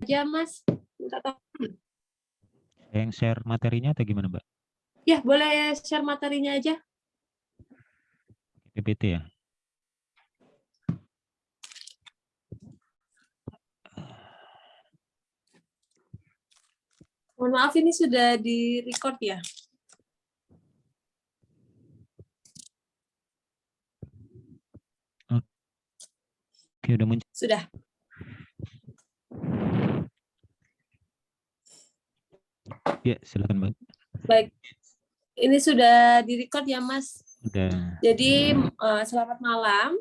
aja, Mas. Minta tolong. Yang share materinya atau gimana, Mbak? Ya, boleh share materinya aja. PPT ya? Mohon maaf, ini sudah di-record ya? Oke, udah muncul. Sudah. Ya, silakan, Mbak. Baik. Ini sudah di-record ya, Mas? Udah. Jadi, selamat malam.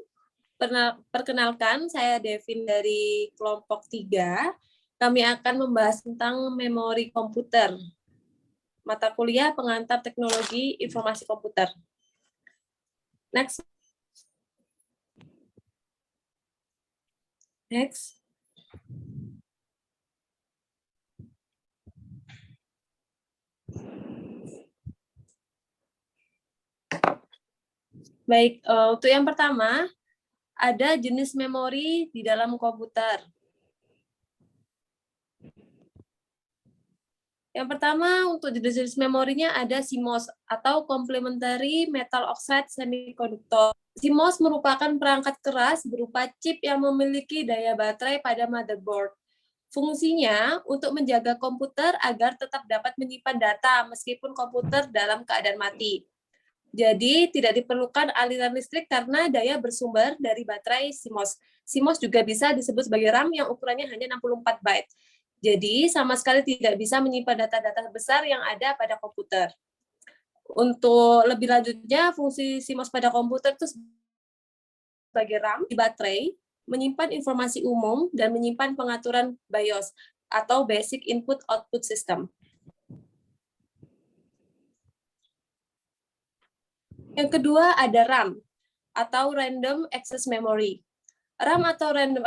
Perkenalkan, saya Devin dari kelompok 3. Kami akan membahas tentang memori komputer. Mata kuliah pengantar teknologi informasi komputer. Next. Next. Baik, untuk yang pertama, ada jenis memori di dalam komputer. Yang pertama, untuk jenis-jenis memorinya ada CMOS atau Complementary Metal Oxide Semiconductor. CMOS merupakan perangkat keras berupa chip yang memiliki daya baterai pada motherboard. Fungsinya untuk menjaga komputer agar tetap dapat menyimpan data meskipun komputer dalam keadaan mati. Jadi tidak diperlukan aliran listrik karena daya bersumber dari baterai CMOS. CMOS juga bisa disebut sebagai RAM yang ukurannya hanya 64 byte. Jadi sama sekali tidak bisa menyimpan data-data besar yang ada pada komputer. Untuk lebih lanjutnya, fungsi CMOS pada komputer itu sebagai RAM di baterai, menyimpan informasi umum dan menyimpan pengaturan BIOS atau Basic Input Output System. Yang kedua ada RAM atau Random Access Memory. RAM atau Random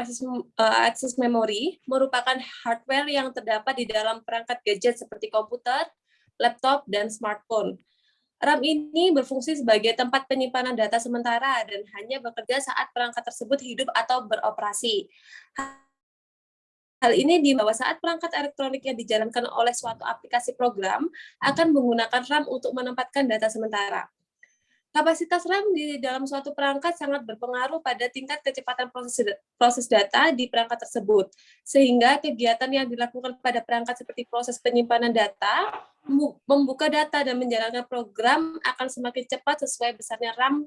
Access Memory merupakan hardware yang terdapat di dalam perangkat gadget seperti komputer, laptop, dan smartphone. RAM ini berfungsi sebagai tempat penyimpanan data sementara dan hanya bekerja saat perangkat tersebut hidup atau beroperasi. Hal ini di bahwa saat perangkat elektronik yang dijalankan oleh suatu aplikasi program akan menggunakan RAM untuk menempatkan data sementara. Kapasitas RAM di dalam suatu perangkat sangat berpengaruh pada tingkat kecepatan proses data di perangkat tersebut, sehingga kegiatan yang dilakukan pada perangkat seperti proses penyimpanan data, membuka data, dan menjalankan program akan semakin cepat sesuai besarnya RAM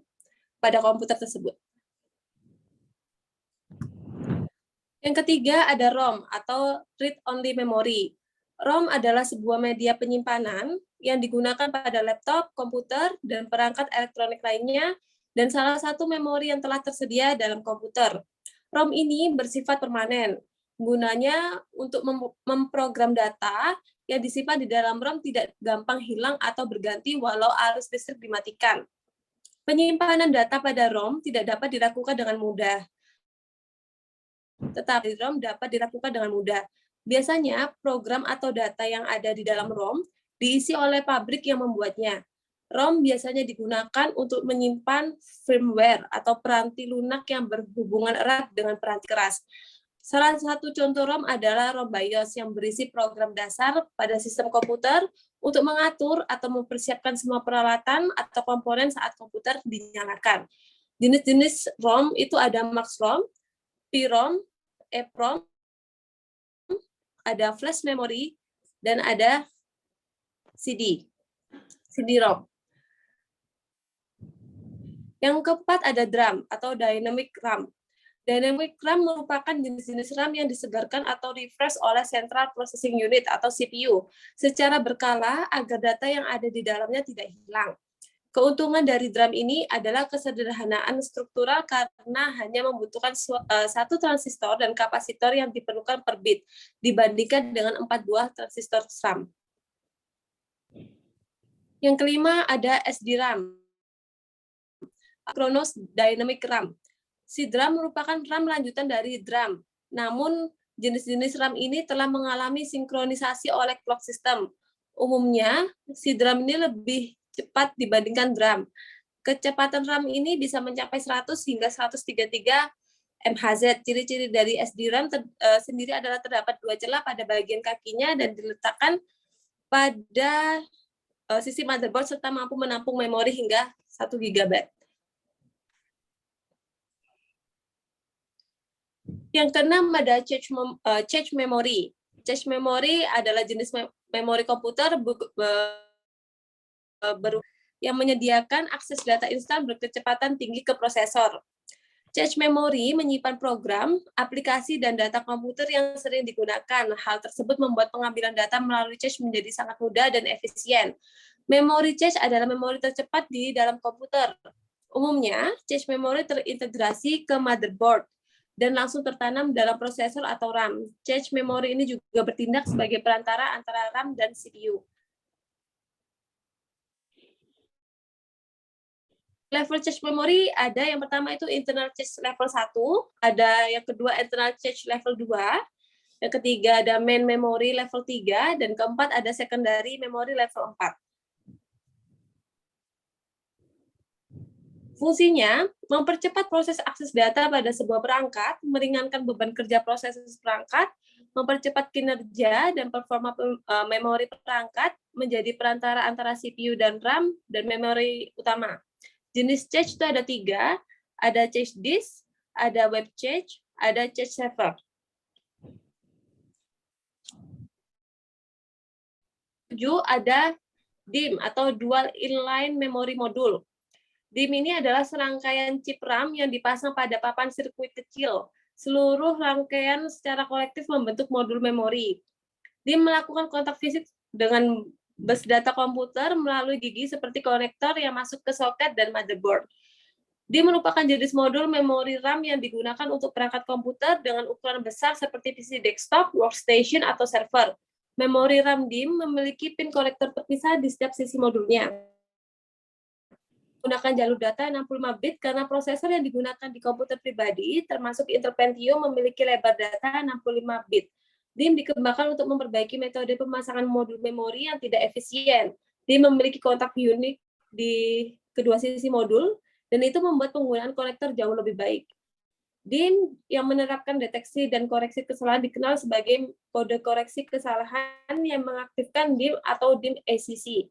pada komputer tersebut. Yang ketiga ada ROM atau Read-Only Memory. ROM adalah sebuah media penyimpanan yang digunakan pada laptop, komputer, dan perangkat elektronik lainnya, dan salah satu memori yang telah tersedia dalam komputer. ROM ini bersifat permanen. Gunanya untuk memprogram data yang disimpan di dalam ROM tidak gampang hilang atau berganti walau arus listrik dimatikan. Penyimpanan data pada ROM tidak dapat dilakukan dengan mudah, tetapi ROM dapat dilakukan dengan mudah. Biasanya, program atau data yang ada di dalam ROM diisi oleh pabrik yang membuatnya. ROM biasanya digunakan untuk menyimpan firmware atau peranti lunak yang berhubungan erat dengan peranti keras. Salah satu contoh ROM adalah ROM BIOS yang berisi program dasar pada sistem komputer untuk mengatur atau mempersiapkan semua peralatan atau komponen saat komputer dinyalakan. Jenis-jenis ROM itu ada MaxROM, PROM, EPROM, ada flash memory, dan ada CD-ROM. Yang keempat ada DRAM atau Dynamic RAM. Dynamic RAM merupakan jenis-jenis RAM yang disegarkan atau refresh oleh Central Processing Unit atau CPU secara berkala agar data yang ada di dalamnya tidak hilang. Keuntungan dari DRAM ini adalah kesederhanaan struktural karena hanya membutuhkan satu transistor dan kapasitor yang diperlukan per bit dibandingkan dengan 4 buah transistor RAM. Yang kelima ada SDRAM, Kronos Dynamic RAM. SDRAM merupakan RAM lanjutan dari DRAM, namun jenis-jenis RAM ini telah mengalami sinkronisasi oleh clock system. Umumnya, SDRAM ini lebih cepat dibandingkan DRAM. Kecepatan RAM ini bisa mencapai 100 hingga 133 MHZ. Ciri-ciri dari SDRAM sendiri adalah terdapat 2 celah pada bagian kakinya dan diletakkan pada sisi motherboard serta mampu menampung memori hingga 1 GB. Yang keenam ada cache memory. Cache memory adalah jenis memori komputer yang menyediakan akses data instan berkecepatan tinggi ke prosesor. Cache memory menyimpan program, aplikasi, dan data komputer yang sering digunakan. Hal tersebut membuat pengambilan data melalui cache menjadi sangat mudah dan efisien. Memori cache adalah memori tercepat di dalam komputer. Umumnya, cache memory terintegrasi ke motherboard dan langsung tertanam dalam prosesor atau RAM. Cache memory ini juga bertindak sebagai perantara antara RAM dan CPU. Level cache memory ada yang pertama itu internal cache level 1, ada yang kedua internal cache level 2, yang ketiga ada main memory level 3, dan keempat ada secondary memory level 4. Fungsinya, mempercepat proses akses data pada sebuah perangkat, meringankan beban kerja proses perangkat, mempercepat kinerja dan performa memori perangkat, menjadi perantara antara CPU dan RAM, dan memori utama. Jenis cache itu ada 3, ada cache disk, ada web cache, ada cache server. 7 ada DIMM atau Dual Inline Memory Module. DIMM ini adalah serangkaian chip RAM yang dipasang pada papan sirkuit kecil. Seluruh rangkaian secara kolektif membentuk modul memori. DIMM melakukan kontak fisik dengan bus data komputer melalui gigi seperti konektor yang masuk ke soket dan motherboard. DIMM merupakan jenis modul memori RAM yang digunakan untuk perangkat komputer dengan ukuran besar seperti PC desktop, workstation, atau server. Memori RAM DIMM memiliki pin konektor terpisah di setiap sisi modulnya. Menggunakan jalur data 65 bit karena prosesor yang digunakan di komputer pribadi, termasuk Intel Pentium, memiliki lebar data 65 bit. DIMM dikembangkan untuk memperbaiki metode pemasangan modul memori yang tidak efisien. DIMM memiliki kontak unik di kedua sisi modul, dan itu membuat penggunaan konektor jauh lebih baik. DIMM yang menerapkan deteksi dan koreksi kesalahan dikenal sebagai kode koreksi kesalahan yang mengaktifkan DIMM atau DIMM ACC.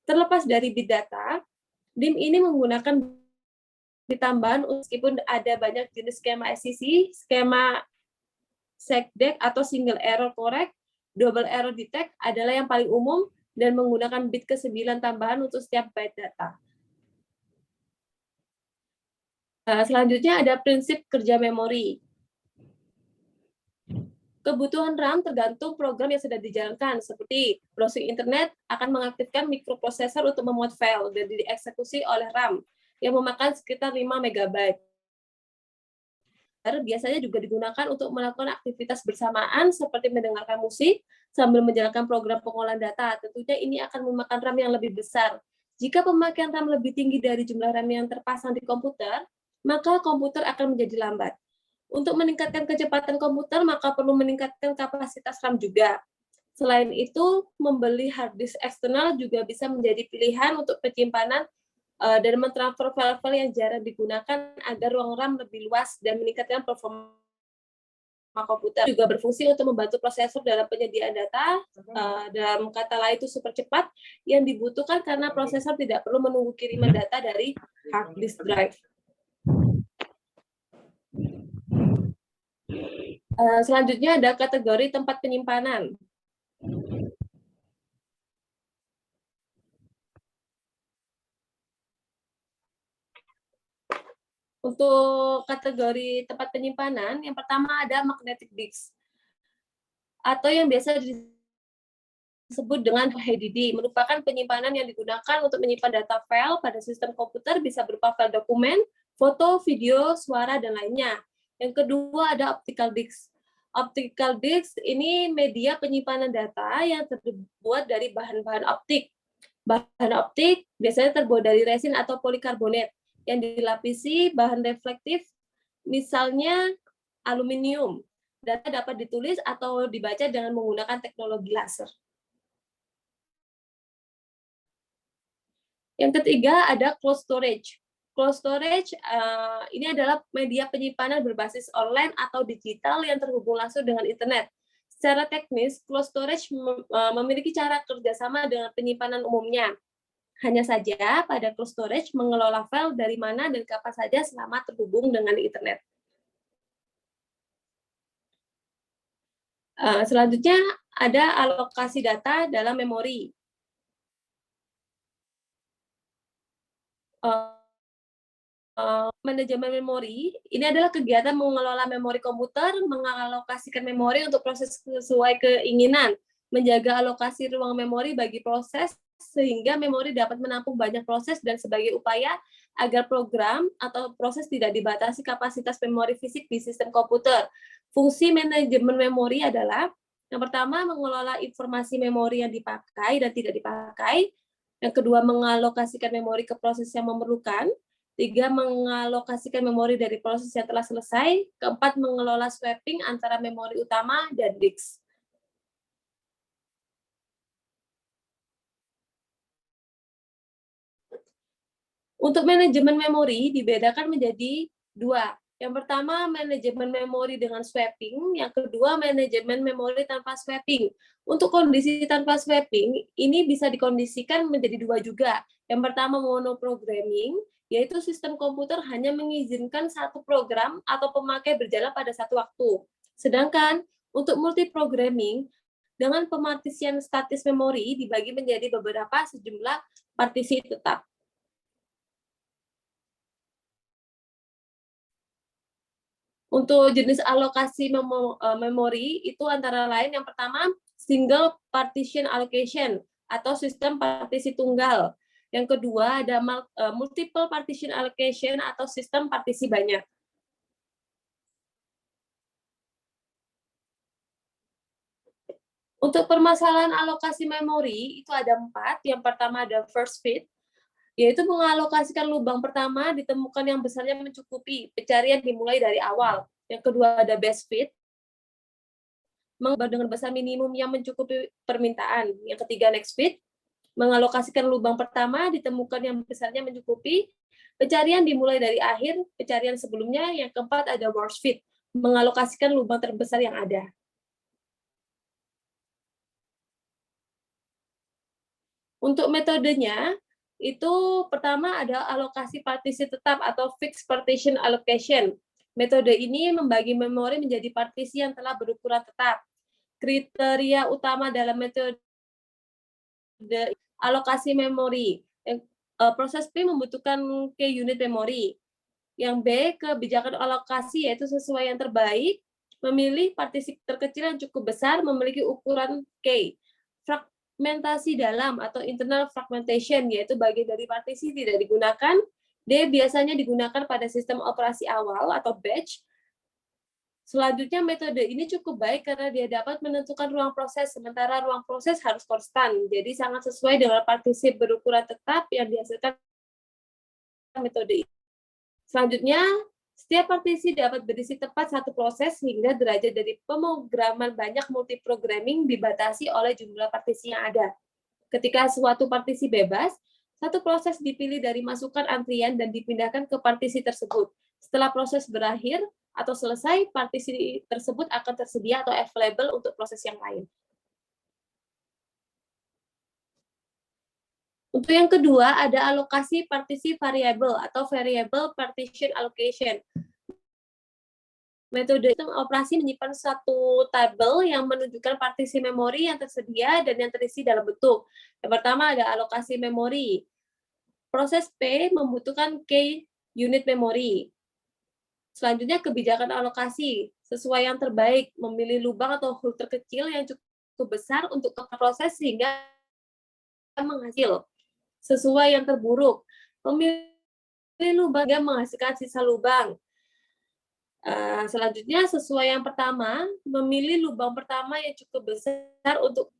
Terlepas dari bit data, DIMM ini menggunakan tambahan meskipun ada banyak jenis skema ACC, skema SECDEC atau single error correct, double error detect adalah yang paling umum dan menggunakan bit ke-9 tambahan untuk setiap byte data. Selanjutnya ada prinsip kerja memori. Kebutuhan RAM tergantung program yang sudah dijalankan, seperti browsing internet akan mengaktifkan mikroprosesor untuk memuat file dan dieksekusi oleh RAM yang memakan sekitar 5 MB. Biasanya juga digunakan untuk melakukan aktivitas bersamaan seperti mendengarkan musik sambil menjalankan program pengolahan data. Tentunya ini akan memakan RAM yang lebih besar. Jika pemakaian RAM lebih tinggi dari jumlah RAM yang terpasang di komputer, maka komputer akan menjadi lambat. Untuk meningkatkan kecepatan komputer, maka perlu meningkatkan kapasitas RAM juga. Selain itu, membeli hard disk eksternal juga bisa menjadi pilihan untuk penyimpanan dan mentransfer file-file yang jarang digunakan agar ruang RAM lebih luas dan meningkatkan performa komputer. Juga berfungsi untuk membantu prosesor dalam penyediaan data, dalam kata lain itu super cepat, yang dibutuhkan karena prosesor tidak perlu menunggu kiriman data dari hard disk drive. Selanjutnya ada kategori tempat penyimpanan. Untuk kategori tempat penyimpanan, yang pertama ada magnetic disk, atau yang biasa disebut dengan HDD, merupakan penyimpanan yang digunakan untuk menyimpan data file pada sistem komputer, bisa berupa file dokumen, foto, video, suara, dan lainnya. Yang kedua ada optical disk. Optical disk ini media penyimpanan data yang terbuat dari bahan-bahan optik. Bahan optik biasanya terbuat dari resin atau polikarbonat yang dilapisi bahan reflektif, misalnya aluminium. Data dapat ditulis atau dibaca dengan menggunakan teknologi laser. Yang ketiga ada cloud storage. Cloud storage ini adalah media penyimpanan berbasis online atau digital yang terhubung langsung dengan internet. Secara teknis, cloud storage memiliki cara kerjasama dengan penyimpanan umumnya. Hanya saja pada cloud storage mengelola file dari mana dan kapan saja selama terhubung dengan internet. Selanjutnya ada alokasi data dalam memori. Manajemen memori ini adalah kegiatan mengelola memori komputer, mengalokasikan memori untuk proses sesuai keinginan, menjaga alokasi ruang memori bagi proses sehingga memori dapat menampung banyak proses dan sebagai upaya agar program atau proses tidak dibatasi kapasitas memori fisik di sistem komputer. Fungsi manajemen memori adalah yang pertama mengelola informasi memori yang dipakai dan tidak dipakai, yang kedua mengalokasikan memori ke proses yang memerlukan, 3. Mengalokasikan memori dari proses yang telah selesai. 4. Mengelola swapping antara memori utama dan disk. Untuk manajemen memori dibedakan menjadi 2. Yang pertama, manajemen memori dengan swapping. Yang kedua, manajemen memori tanpa swapping. Untuk kondisi tanpa swapping, ini bisa dikondisikan menjadi 2 juga. Yang pertama, monoprogramming, yaitu sistem komputer hanya mengizinkan satu program atau pemakai berjalan pada satu waktu. Sedangkan untuk multiprogramming, dengan pemartisian statis memori dibagi menjadi beberapa sejumlah partisi tetap. Untuk jenis alokasi memori itu antara lain yang pertama single partition allocation atau sistem partisi tunggal. Yang kedua ada multiple partition allocation atau sistem partisi banyak. Untuk permasalahan alokasi memori itu ada 4. Yang pertama ada first fit, yaitu mengalokasikan lubang pertama ditemukan yang besarnya mencukupi, pencarian dimulai dari awal. Yang kedua ada best fit, dengan besar minimum yang mencukupi permintaan. Yang ketiga next fit, mengalokasikan lubang pertama ditemukan yang besarnya mencukupi, pencarian dimulai dari akhir pencarian sebelumnya. Yang keempat ada worst fit, mengalokasikan lubang terbesar yang ada. Untuk metodenya, itu pertama ada alokasi partisi tetap atau fixed partition allocation. Metode ini membagi memori menjadi partisi yang telah berukuran tetap. Kriteria utama dalam metode alokasi memori. Proses P membutuhkan K unit memori. Yang B, kebijakan alokasi yaitu sesuai yang terbaik, memilih partisi terkecil yang cukup besar, memiliki ukuran K. Fragmentasi dalam atau internal fragmentation, yaitu bagian dari partisi tidak digunakan. D, biasanya digunakan pada sistem operasi awal atau batch. Selanjutnya, metode ini cukup baik karena dia dapat menentukan ruang proses, sementara ruang proses harus konstan. Jadi sangat sesuai dengan partisi berukuran tetap yang dihasilkan metode ini. Selanjutnya, setiap partisi dapat berisi tepat satu proses hingga derajat dari pemrograman banyak multiprogramming dibatasi oleh jumlah partisi yang ada. Ketika suatu partisi bebas, satu proses dipilih dari masukan antrian dan dipindahkan ke partisi tersebut. Setelah proses berakhir atau selesai, partisi tersebut akan tersedia atau available untuk proses yang lain. Untuk yang kedua, ada alokasi partisi variabel atau variable partition allocation. Metode sistem operasi menyimpan satu tabel yang menunjukkan partisi memori yang tersedia dan yang terisi dalam bentuk. Yang pertama ada alokasi memori. Proses P membutuhkan K unit memori. Selanjutnya kebijakan alokasi. Sesuai yang terbaik, memilih lubang atau hole terkecil yang cukup besar untuk proses sehingga menghasil. Sesuai yang terburuk, memilih lubang yang menghasilkan sisa lubang. Selanjutnya, sesuai yang pertama, memilih lubang pertama yang cukup besar untuk.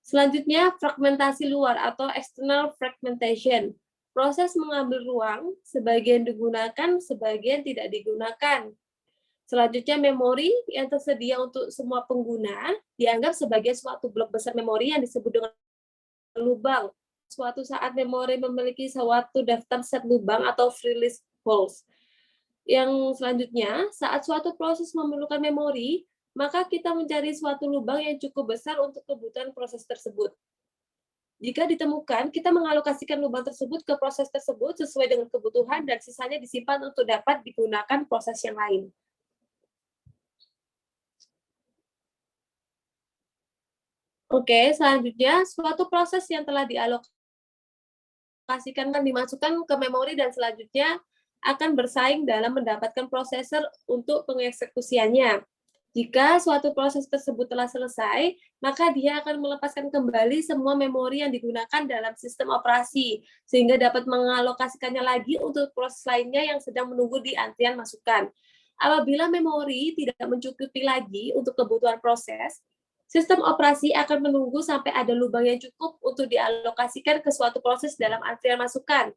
Selanjutnya, fragmentasi luar atau external fragmentation. Proses mengambil ruang, sebagian digunakan, sebagian tidak digunakan. Selanjutnya, memori yang tersedia untuk semua pengguna dianggap sebagai suatu blok besar memori yang disebut dengan lubang. suatu saat memori memiliki suatu daftar set lubang atau free list holes. Yang selanjutnya, saat suatu proses memerlukan memori, maka kita mencari suatu lubang yang cukup besar untuk kebutuhan proses tersebut. Jika ditemukan, kita mengalokasikan lubang tersebut ke proses tersebut sesuai dengan kebutuhan dan sisanya disimpan untuk dapat digunakan proses yang lain. Oke, selanjutnya suatu proses yang telah dialokasikan kan dimasukkan ke memori dan selanjutnya akan bersaing dalam mendapatkan prosesor untuk pengeksekusiannya. Jika suatu proses tersebut telah selesai, maka dia akan melepaskan kembali semua memori yang digunakan dalam sistem operasi, sehingga dapat mengalokasikannya lagi untuk proses lainnya yang sedang menunggu di antrian masukan. Apabila memori tidak mencukupi lagi untuk kebutuhan proses, sistem operasi akan menunggu sampai ada lubang yang cukup untuk dialokasikan ke suatu proses dalam antrian masukan.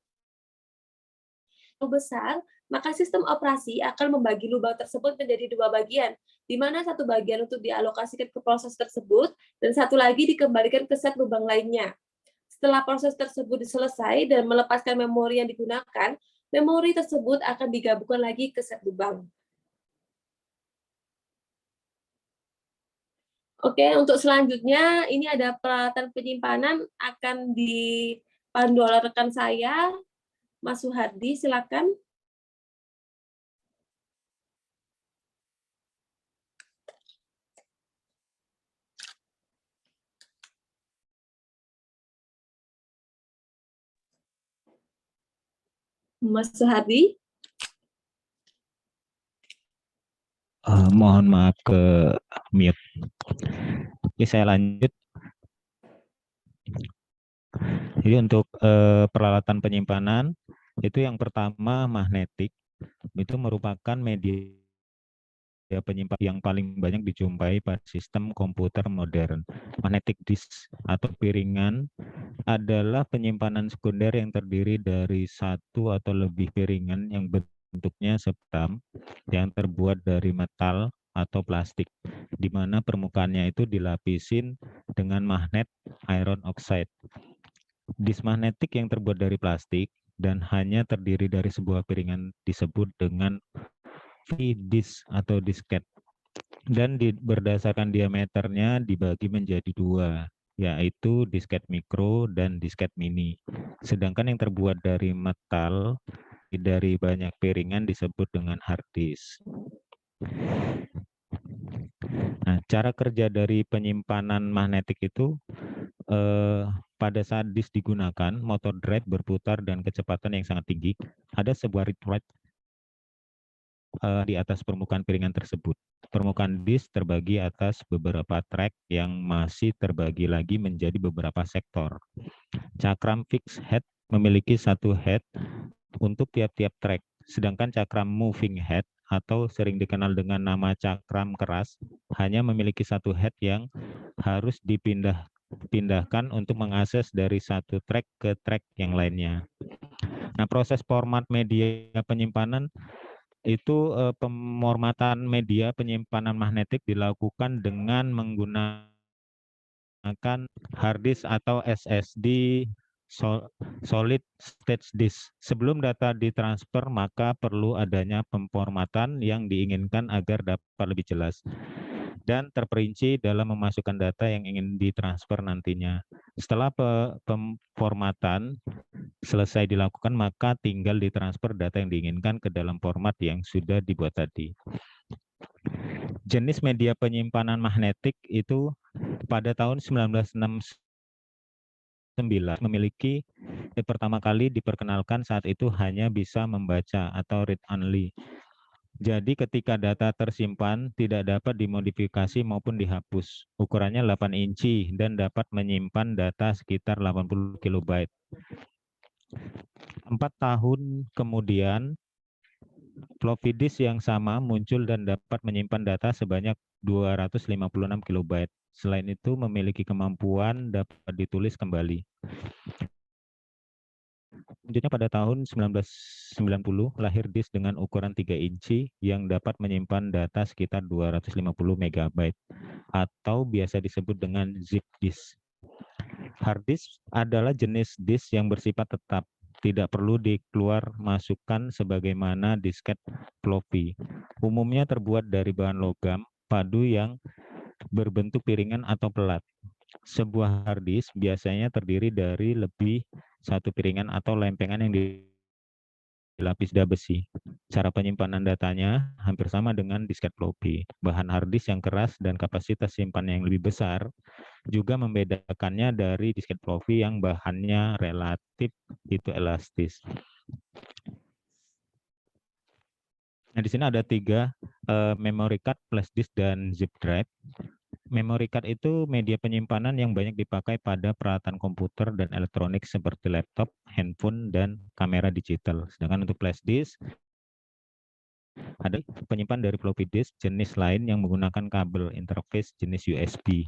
Besar, maka sistem operasi akan membagi lubang tersebut menjadi dua bagian, di mana satu bagian untuk dialokasikan ke proses tersebut, dan satu lagi dikembalikan ke set lubang lainnya. Setelah proses tersebut selesai dan melepaskan memori yang digunakan, memori tersebut akan digabungkan lagi ke set lubang. Oke, untuk selanjutnya, ini ada peralatan penyimpanan akan dipandu oleh rekan saya, Mas Suhardi, silakan. Mas Suhardi. Mohon maaf ke mute. Oke, saya lanjut. Jadi untuk peralatan penyimpanan, itu yang pertama magnetik. Itu merupakan media penyimpanan yang paling banyak dijumpai pada sistem komputer modern. Magnetic disk atau piringan adalah penyimpanan sekunder yang terdiri dari satu atau lebih piringan yang bentuknya sepetam yang terbuat dari metal atau plastik, di mana permukaannya itu dilapisin dengan magnet iron oxide. Disk magnetik yang terbuat dari plastik dan hanya terdiri dari sebuah piringan disebut dengan V-disk atau disket. Dan berdasarkan diameternya dibagi menjadi dua, yaitu disket mikro dan disket mini. Sedangkan yang terbuat dari metal dari banyak piringan disebut dengan hard disk. Nah, cara kerja dari penyimpanan magnetik itu pada saat disk digunakan, motor drive berputar dan kecepatan yang sangat tinggi. Ada sebuah write di atas permukaan piringan tersebut. Permukaan disk terbagi atas beberapa track yang masih terbagi lagi menjadi beberapa sektor. Cakram fixed head memiliki satu head untuk tiap-tiap track, sedangkan cakram moving head atau sering dikenal dengan nama cakram keras hanya memiliki satu head yang harus dipindahkan untuk mengakses dari satu track ke track yang lainnya. Nah, proses format media penyimpanan itu pemformatan media penyimpanan magnetik dilakukan dengan menggunakan hard disk atau SSD solid state disk. Sebelum data ditransfer, maka perlu adanya pemformatan yang diinginkan agar dapat lebih jelas dan terperinci dalam memasukkan data yang ingin ditransfer nantinya. Setelah pemformatan selesai dilakukan, maka tinggal ditransfer data yang diinginkan ke dalam format yang sudah dibuat tadi. Jenis media penyimpanan magnetik itu pada tahun 1969 memiliki pertama kali diperkenalkan saat itu hanya bisa membaca atau read only. Jadi ketika data tersimpan tidak dapat dimodifikasi maupun dihapus. Ukurannya 8 inci dan dapat menyimpan data sekitar 80 kilobyte. 4 tahun kemudian, floppy disk yang sama muncul dan dapat menyimpan data sebanyak 256 kilobyte. Selain itu memiliki kemampuan dapat ditulis kembali. Selanjutnya pada tahun 1990 lahir disk dengan ukuran 3 inci yang dapat menyimpan data sekitar 250 MB atau biasa disebut dengan zip disk. Hard disk adalah jenis disk yang bersifat tetap, tidak perlu dikeluar masukkan sebagaimana disket floppy. Umumnya terbuat dari bahan logam padu yang berbentuk piringan atau pelat. Sebuah hard disk biasanya terdiri dari lebih satu piringan atau lempengan yang dilapis besi. Cara penyimpanan datanya hampir sama dengan disket floppy. Bahan hard disk yang keras dan kapasitas simpan yang lebih besar juga membedakannya dari disket floppy yang bahannya relatif itu elastis. Nah, di sini ada 3 memory card, flash disk, dan zip drive. Memory card itu media penyimpanan yang banyak dipakai pada peralatan komputer dan elektronik seperti laptop, handphone, dan kamera digital. Sedangkan untuk flash disk, ada penyimpan dari floppy disk jenis lain yang menggunakan kabel interface jenis USB.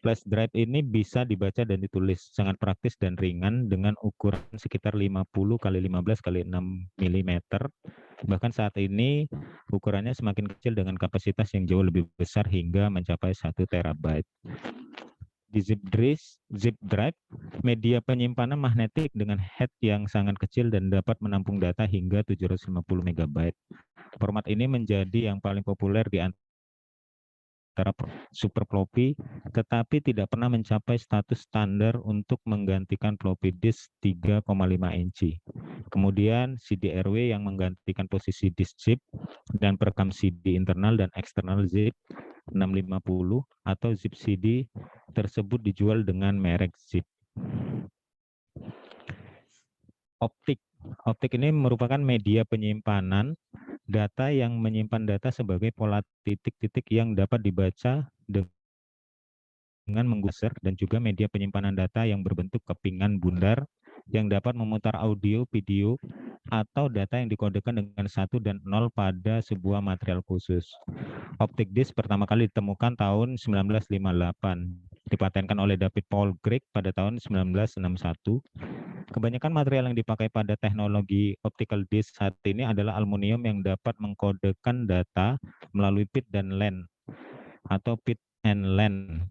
Flash drive ini bisa dibaca dan ditulis, sangat praktis dan ringan dengan ukuran sekitar 50 x 15 x 6 mm. Bahkan saat ini ukurannya semakin kecil dengan kapasitas yang jauh lebih besar hingga mencapai 1 terabyte. Di zip drive, media penyimpanan magnetik dengan head yang sangat kecil dan dapat menampung data hingga 750 MB. Format ini menjadi yang paling populer di antara super floppy, tetapi tidak pernah mencapai status standar untuk menggantikan floppy disk 3,5 inci. Kemudian CD-RW yang menggantikan posisi disk zip dan perekam CD internal dan eksternal zip 650 atau zip CD tersebut dijual dengan merek zip. Optik ini merupakan media penyimpanan data yang menyimpan data sebagai pola titik-titik yang dapat dibaca dengan menggunakan dan juga media penyimpanan data yang berbentuk kepingan bundar yang dapat memutar audio, video, atau data yang dikodekan dengan 1 dan 0 pada sebuah material khusus. Optik disk pertama kali ditemukan tahun 1958, dipatenkan oleh David Paul Craig pada tahun 1961. Kebanyakan material yang dipakai pada teknologi optical disk saat ini adalah aluminium yang dapat mengkodekan data melalui pit dan LAN atau pit and LAN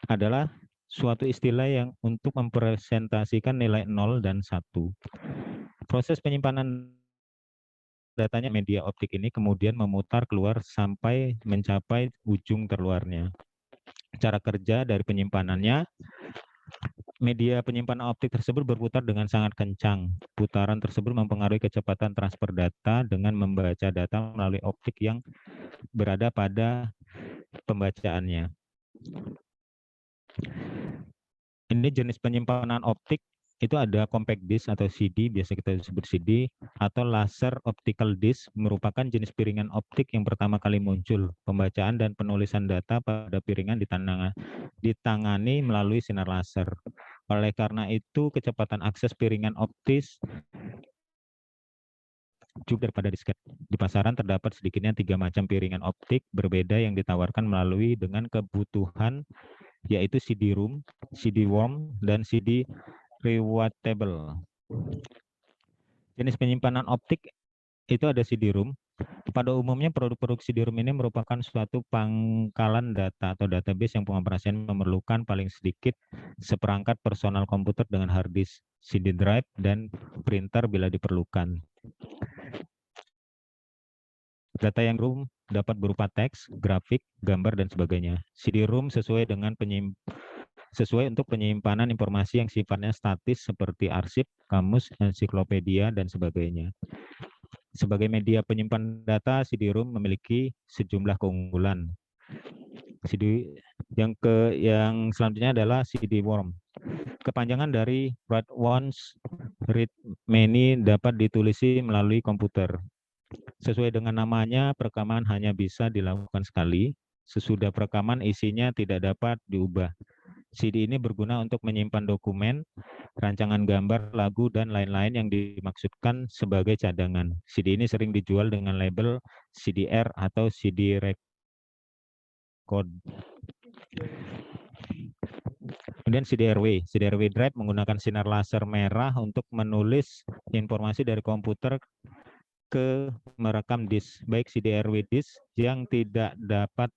adalah suatu istilah yang untuk mempresentasikan nilai 0 dan 1. Proses penyimpanan datanya media optik ini kemudian memutar keluar sampai mencapai ujung terluarnya. Cara kerja dari penyimpanannya, media penyimpanan optik tersebut berputar dengan sangat kencang. Putaran tersebut mempengaruhi kecepatan transfer data dengan membaca data melalui optik yang berada pada pembacaannya. Ini jenis penyimpanan optik itu ada compact disk atau CD, biasa kita sebut CD, atau laser optical disk, merupakan jenis piringan optik yang pertama kali muncul. Pembacaan dan penulisan data pada piringan ditangani melalui sinar laser. Oleh karena itu, kecepatan akses piringan optis juga daripada disket. Di pasaran terdapat sedikitnya 3 macam piringan optik berbeda yang ditawarkan melalui dengan kebutuhan, yaitu CD-ROM, CD-WORM, dan CD rewatable. Jenis penyimpanan optik itu ada CD-ROM. Pada umumnya produk-produk CD-ROM ini merupakan suatu pangkalan data atau database yang pengoperasian memerlukan paling sedikit seperangkat personal komputer dengan hard disk, CD drive, dan printer bila diperlukan. Data yang ROM dapat berupa teks, grafik, gambar, dan sebagainya. CD-ROM sesuai untuk penyimpanan informasi yang sifatnya statis seperti arsip, kamus, ensiklopedia, dan sebagainya. Sebagai media penyimpan data, CD-ROM memiliki sejumlah keunggulan. Yang selanjutnya adalah CD-WORM. Kepanjangan dari write once, read many dapat ditulisi melalui komputer. Sesuai dengan namanya, perekaman hanya bisa dilakukan sekali. Sesudah perekaman, isinya tidak dapat diubah. CD ini berguna untuk menyimpan dokumen, rancangan gambar, lagu, dan lain-lain yang dimaksudkan sebagai cadangan. CD ini sering dijual dengan label CDR atau CD record. Kemudian CD-RW. CD-RW drive menggunakan sinar laser merah untuk menulis informasi dari komputer ke merekam disk, baik CD-RW disk yang tidak dapat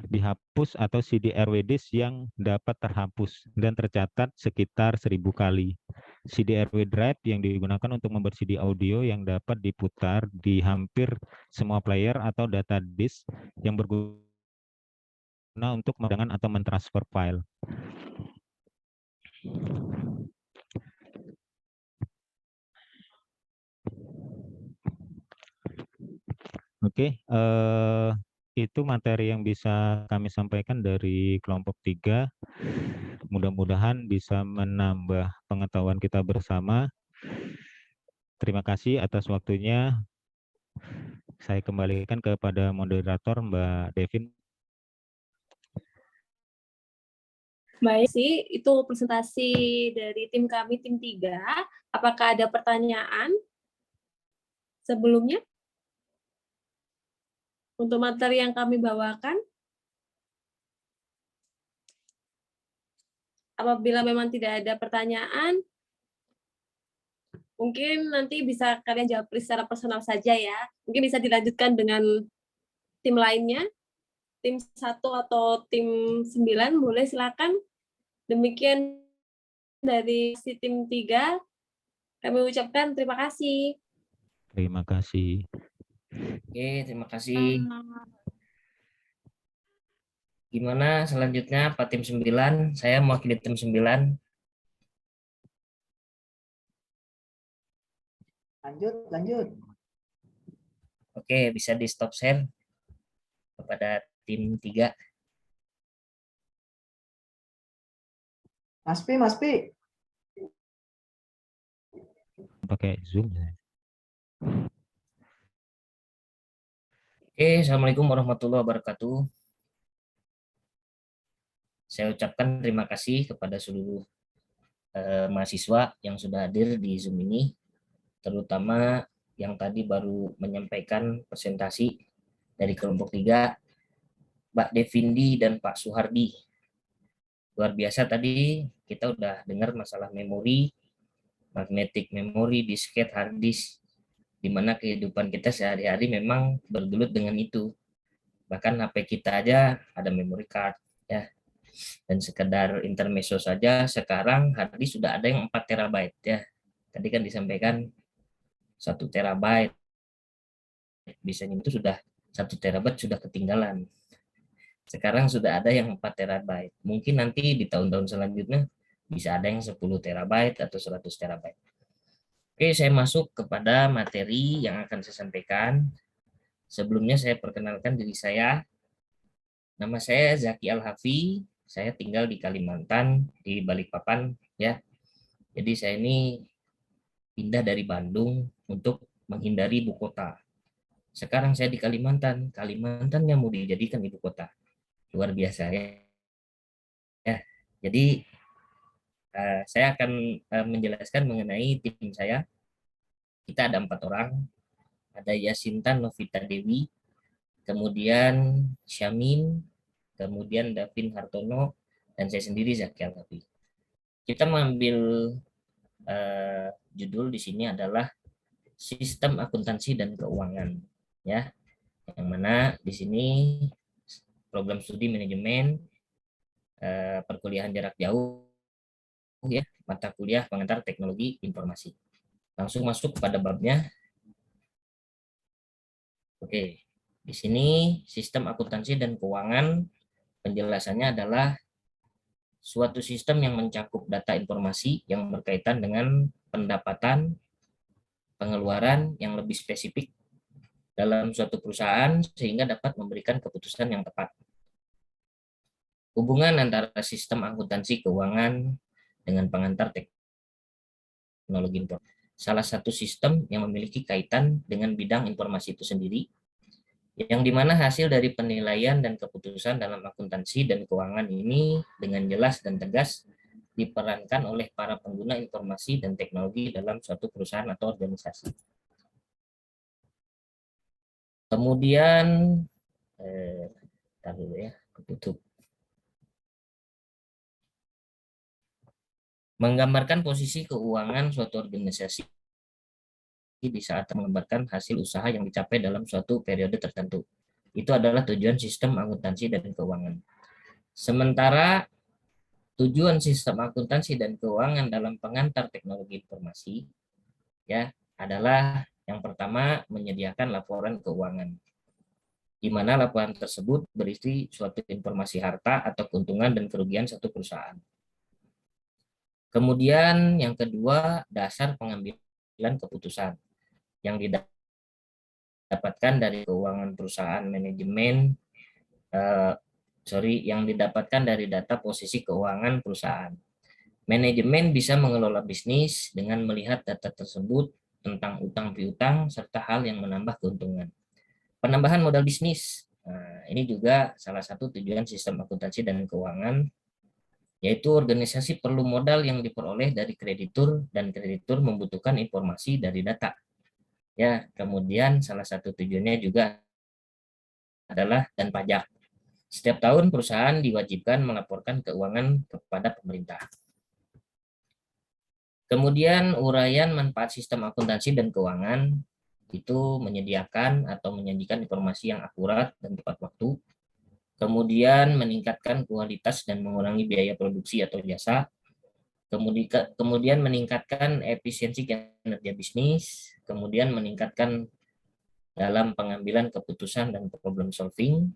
dihapus atau CD-RW disk yang dapat terhapus dan tercatat sekitar 1000 kali. CD-RW drive yang digunakan untuk membuat CD audio yang dapat diputar di hampir semua player atau data disk yang berguna untuk memedangan atau mentransfer file. Oke, itu materi yang bisa kami sampaikan dari kelompok 3. Mudah-mudahan bisa menambah pengetahuan kita bersama. Terima kasih atas waktunya. Saya kembalikan kepada moderator Mbak Devin. Baik sih, itu presentasi dari tim kami, tim 3. Apakah ada pertanyaan sebelumnya? Untuk materi yang kami bawakan, apabila memang tidak ada pertanyaan, mungkin nanti bisa kalian jawab secara personal saja ya. Mungkin bisa dilanjutkan dengan tim lainnya, tim 1 atau tim 9, boleh silakan. Demikian dari si tim 3, kami ucapkan terima kasih. Terima kasih. Oke, terima kasih. Gimana selanjutnya Pak tim 9? Saya mewakili tim 9. Lanjut. Oke, bisa di stop share kepada tim 3. Mas Pi. Pakai Zoom. Oke, Assalamualaikum warahmatullahi wabarakatuh. Saya ucapkan terima kasih kepada seluruh mahasiswa yang sudah hadir di Zoom ini, terutama yang tadi baru menyampaikan presentasi dari kelompok 3, Mbak Devindi dan Pak Suhardi. Luar biasa tadi kita udah dengar masalah memori, magnetic memory, disket, hard disk, di mana kehidupan kita sehari-hari memang bergelut dengan itu. Bahkan HP kita aja ada memory card ya. Dan sekedar intermezzo saja, sekarang hard disk sudah ada yang 4 terabyte ya. Tadi kan disampaikan 1 terabyte. Bisanya itu sudah 1 terabyte sudah ketinggalan. Sekarang sudah ada yang 4 terabyte. Mungkin nanti di tahun-tahun selanjutnya bisa ada yang 10 terabyte atau 100 terabyte. Oke, saya masuk kepada materi yang akan saya sampaikan. Sebelumnya saya perkenalkan diri saya. Nama saya Zaki Al-Hafi, saya tinggal di Kalimantan, di Balikpapan ya. Jadi saya ini pindah dari Bandung untuk menghindari ibu kota. Sekarang saya di Kalimantan, Kalimantan yang mau dijadikan ibu kota. Luar biasa ya. Jadi saya akan menjelaskan mengenai tim saya. Kita ada 4 orang. Ada Yasinta Novita Dewi, kemudian Syamin, kemudian Davin Hartono, dan saya sendiri Zaki Al-Hafi. Kita mengambil judul di sini adalah sistem akuntansi dan keuangan, ya, yang mana di sini program studi manajemen perkuliahan jarak jauh, ya, mata kuliah pengantar teknologi informasi. Langsung masuk pada babnya. Oke, di sini sistem akuntansi dan keuangan penjelasannya adalah suatu sistem yang mencakup data informasi yang berkaitan dengan pendapatan, pengeluaran yang lebih spesifik dalam suatu perusahaan sehingga dapat memberikan keputusan yang tepat. Hubungan antara sistem akuntansi keuangan dengan pengantar teknologi informasi. Salah satu sistem yang memiliki kaitan dengan bidang informasi itu sendiri, yang dimana hasil dari penilaian dan keputusan dalam akuntansi dan keuangan ini dengan jelas dan tegas diperankan oleh para pengguna informasi dan teknologi dalam suatu perusahaan atau organisasi. Kemudian, dulu ya, tutup. Menggambarkan posisi keuangan suatu organisasi di saat menggambarkan hasil usaha yang dicapai dalam suatu periode tertentu. Itu adalah tujuan sistem akuntansi dan keuangan. Sementara tujuan sistem akuntansi dan keuangan dalam pengantar teknologi informasi ya adalah yang pertama menyediakan laporan keuangan, di mana laporan tersebut berisi suatu informasi harta atau keuntungan dan kerugian satu perusahaan. Kemudian yang kedua, dasar pengambilan keputusan yang didapatkan dari keuangan perusahaan manajemen, yang didapatkan dari data posisi keuangan perusahaan. Manajemen bisa mengelola bisnis dengan melihat data tersebut tentang utang piutang serta hal yang menambah keuntungan. Penambahan modal bisnis. Nah, ini juga salah satu tujuan sistem akuntansi dan keuangan, yaitu organisasi perlu modal yang diperoleh dari kreditur dan kreditur membutuhkan informasi dari data. Ya, kemudian salah satu tujuannya juga adalah dan pajak. Setiap tahun perusahaan diwajibkan melaporkan keuangan kepada pemerintah. Kemudian uraian manfaat sistem akuntansi dan keuangan itu menyediakan atau menyajikan informasi yang akurat dan tepat waktu, kemudian meningkatkan kualitas dan mengurangi biaya produksi atau jasa, kemudian meningkatkan efisiensi kinerja bisnis, kemudian meningkatkan dalam pengambilan keputusan dan problem solving,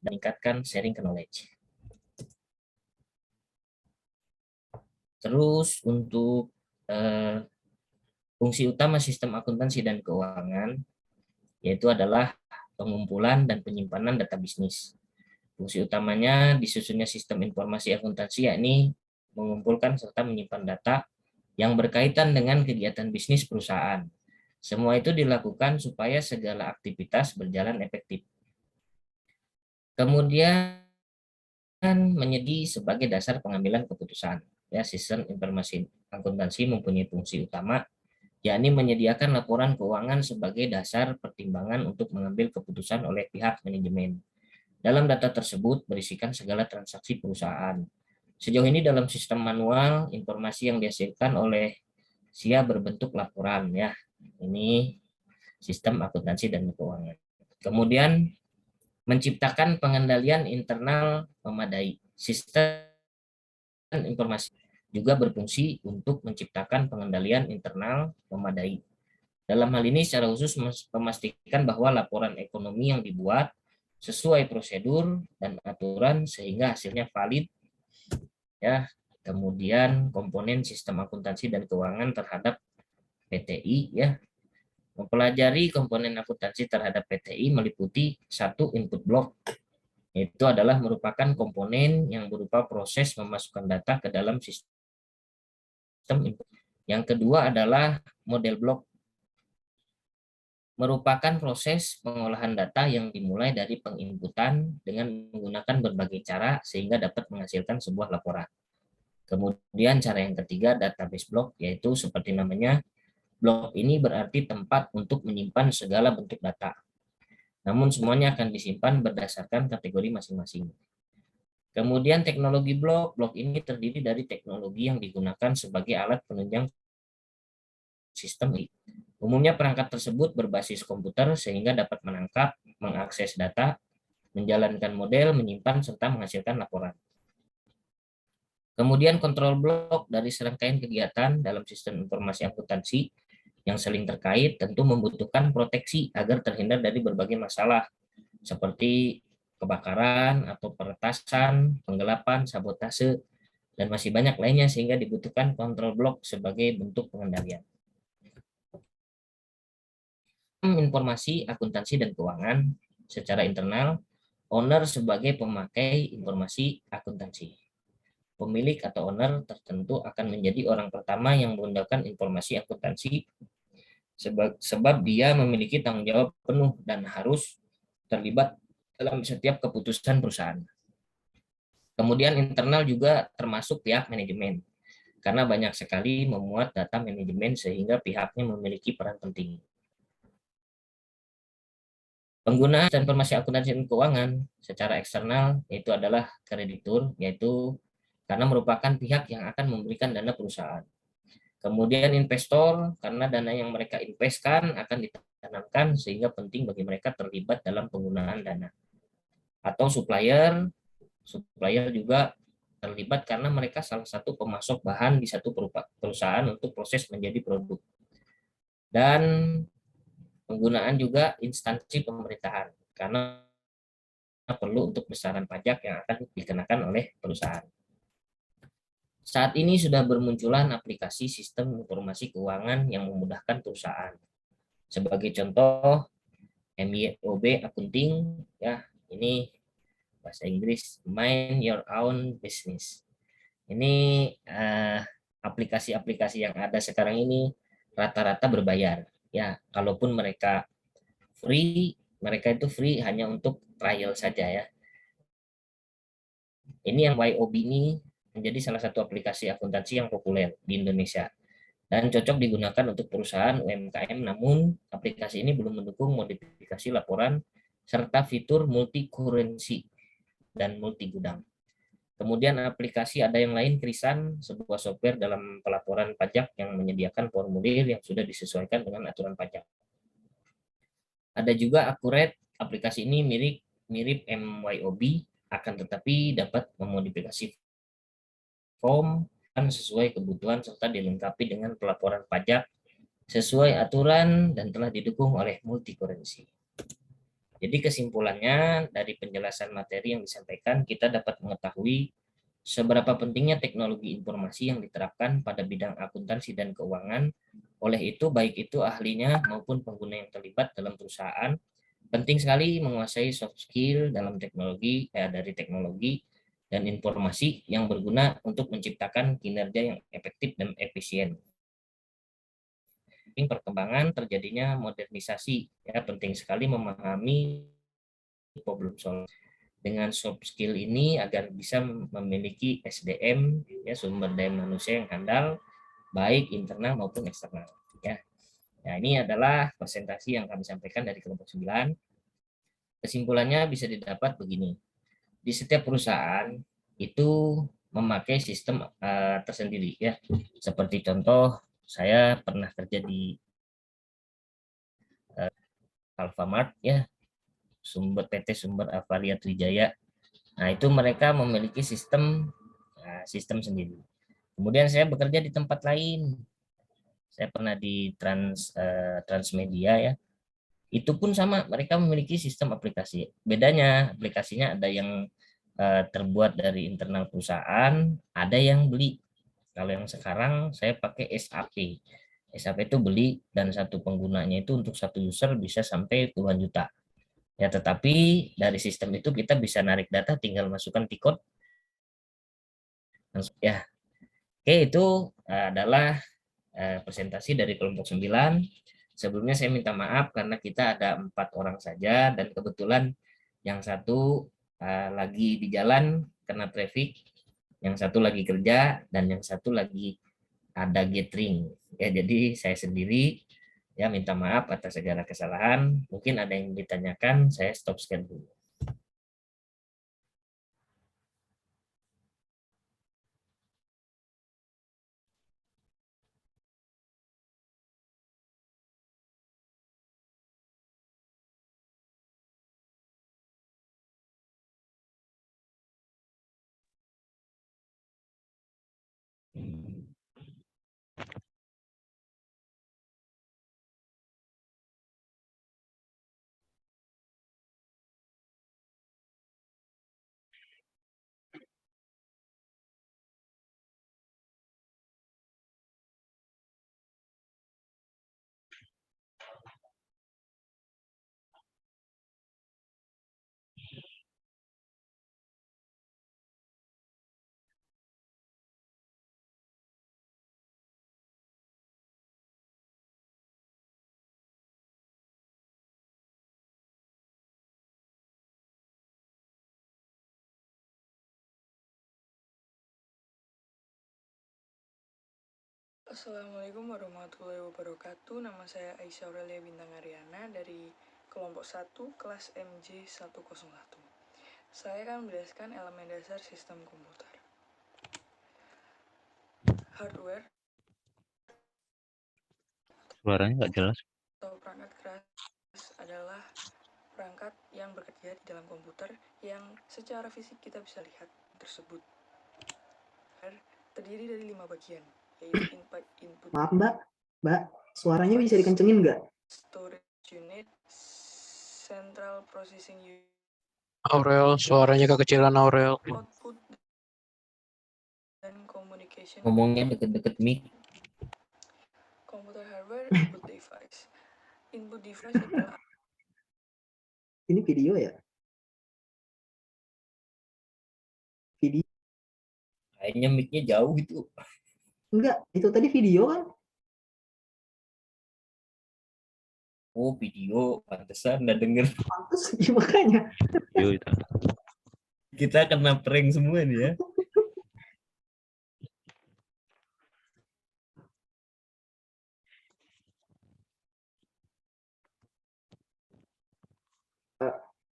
meningkatkan sharing knowledge. Terus untuk fungsi utama sistem akuntansi dan keuangan yaitu adalah pengumpulan dan penyimpanan data bisnis. Fungsi utamanya disusunnya sistem informasi akuntansi yakni mengumpulkan serta menyimpan data yang berkaitan dengan kegiatan bisnis perusahaan. Semua itu dilakukan supaya segala aktivitas berjalan efektif. Kemudian menjadi sebagai dasar pengambilan keputusan. Ya, sistem informasi akuntansi mempunyai fungsi utama yakni menyediakan laporan keuangan sebagai dasar pertimbangan untuk mengambil keputusan oleh pihak manajemen. Dalam data tersebut berisikan segala transaksi perusahaan. Sejauh ini dalam sistem manual, informasi yang dihasilkan oleh SIA berbentuk laporan ya. Ini sistem akuntansi dan keuangan. Kemudian menciptakan pengendalian internal memadai. Sistem informasi juga berfungsi untuk menciptakan pengendalian internal memadai. Dalam hal ini secara khusus memastikan bahwa laporan ekonomi yang dibuat sesuai prosedur dan aturan sehingga hasilnya valid ya. Kemudian komponen sistem akuntansi dan keuangan terhadap PTI ya. Mempelajari komponen akuntansi terhadap PTI meliputi satu input block, yaitu adalah merupakan komponen yang berupa proses memasukkan data ke dalam sistem. Yang kedua adalah model block, merupakan proses pengolahan data yang dimulai dari penginputan dengan menggunakan berbagai cara sehingga dapat menghasilkan sebuah laporan. Kemudian cara yang ketiga database block, yaitu seperti namanya, blok ini berarti tempat untuk menyimpan segala bentuk data. Namun semuanya akan disimpan berdasarkan kategori masing-masing. Kemudian teknologi blok ini terdiri dari teknologi yang digunakan sebagai alat penunjang sistem. Umumnya perangkat tersebut berbasis komputer sehingga dapat menangkap, mengakses data, menjalankan model, menyimpan, serta menghasilkan laporan. Kemudian kontrol blok dari serangkaian kegiatan dalam sistem informasi akuntansi yang saling terkait tentu membutuhkan proteksi agar terhindar dari berbagai masalah seperti kebakaran atau peretasan, penggelapan, sabotase, dan masih banyak lainnya sehingga dibutuhkan kontrol blok sebagai bentuk pengendalian. Informasi akuntansi dan keuangan secara internal, owner sebagai pemakai informasi akuntansi. Pemilik atau owner tertentu akan menjadi orang pertama yang menggunakan informasi akuntansi sebab dia memiliki tanggung jawab penuh dan harus terlibat dalam setiap keputusan perusahaan. Kemudian internal juga termasuk pihak manajemen, karena banyak sekali memuat data manajemen sehingga pihaknya memiliki peran penting. Penggunaan informasi akuntansi dan keuangan secara eksternal yaitu adalah kreditur, yaitu karena merupakan pihak yang akan memberikan dana perusahaan. Kemudian investor, karena dana yang mereka investkan akan tanamkan sehingga penting bagi mereka terlibat dalam penggunaan dana. Atau supplier juga terlibat karena mereka salah satu pemasok bahan di satu perusahaan untuk proses menjadi produk. Dan penggunaan juga instansi pemerintahan karena perlu untuk besaran pajak yang akan dikenakan oleh perusahaan. Saat ini sudah bermunculan aplikasi sistem informasi keuangan yang memudahkan perusahaan. Sebagai contoh, MYOB Accounting, ya, ini bahasa Inggris, Mind Your Own Business. Ini aplikasi-aplikasi yang ada sekarang ini rata-rata berbayar. Ya, kalaupun mereka itu free hanya untuk trial saja ya. Ini yang YOB ini menjadi salah satu aplikasi akuntansi yang populer di Indonesia dan cocok digunakan untuk perusahaan UMKM, namun aplikasi ini belum mendukung modifikasi laporan serta fitur multi currency dan multi gudang. Kemudian aplikasi ada yang lain, Krisan, sebuah software dalam pelaporan pajak yang menyediakan formulir yang sudah disesuaikan dengan aturan pajak. Ada juga Accurate, aplikasi ini mirip MYOB, akan tetapi dapat memodifikasi form sesuai kebutuhan serta dilengkapi dengan pelaporan pajak sesuai aturan dan telah didukung oleh multi currency. Jadi kesimpulannya dari penjelasan materi yang disampaikan, kita dapat mengetahui seberapa pentingnya teknologi informasi yang diterapkan pada bidang akuntansi dan keuangan. Oleh itu, baik itu ahlinya maupun pengguna yang terlibat dalam perusahaan, penting sekali menguasai soft skill dalam dari teknologi dan informasi yang berguna untuk menciptakan kinerja yang efektif dan efisien. Perkembangan terjadinya modernisasi, ya, penting sekali memahami problem solving dengan soft skill ini agar bisa memiliki SDM, ya, sumber daya manusia yang handal baik internal maupun eksternal, ya. Nah, ini adalah presentasi yang kami sampaikan dari kelompok 9. Kesimpulannya bisa didapat begini. Di setiap perusahaan itu memakai sistem tersendiri, ya. Seperti contoh, saya pernah kerja di Alfamart, ya, PT Sumber Avaria Trijaya. Nah, itu mereka memiliki sistem sendiri. Kemudian saya bekerja di tempat lain. Saya pernah di Transmedia, ya. Itu pun sama, mereka memiliki sistem aplikasi. Bedanya aplikasinya ada yang terbuat dari internal perusahaan, ada yang beli. Kalau yang sekarang saya pakai SAP. SAP itu beli dan satu penggunanya itu untuk satu user bisa sampai puluhan juta. Ya, tetapi dari sistem itu kita bisa narik data, tinggal masukkan tikot. Ya, oke, itu adalah presentasi dari kelompok 9. Sebelumnya saya minta maaf karena kita ada 4 orang saja dan kebetulan yang satu lagi di jalan kena traffic, yang satu lagi kerja, dan yang satu lagi ada gathering. Ya, jadi saya sendiri, ya, minta maaf atas segala kesalahan. Mungkin ada yang ditanyakan, saya stop share dulu. Assalamualaikum warahmatullahi wabarakatuh. Nama saya Aisyah Aurelia Bintang Aryana dari kelompok 1 kelas MJ101. Saya akan menjelaskan elemen dasar sistem komputer. Hardware Suaranya nggak jelas. atau perangkat keras adalah perangkat yang bekerja di dalam komputer yang secara fisik kita bisa lihat tersebut. Terdiri dari 5 bagian, yaitu input, Maaf Mbak, suaranya bisa dikencengin nggak? storage unit, central processing unit, Aurel, suaranya kekecilan Aurel. output, dan communication. Ngomongnya deket-deket mic. Computer hardware, input device. Input device adalah Ini video ya? Video? Kayaknya mic-nya jauh gitu. Enggak, itu tadi video kan? Oh, video. Pantesan nggak denger. Pantes, ya makanya. Yuk, itu. Kita kena prank semua nih ya.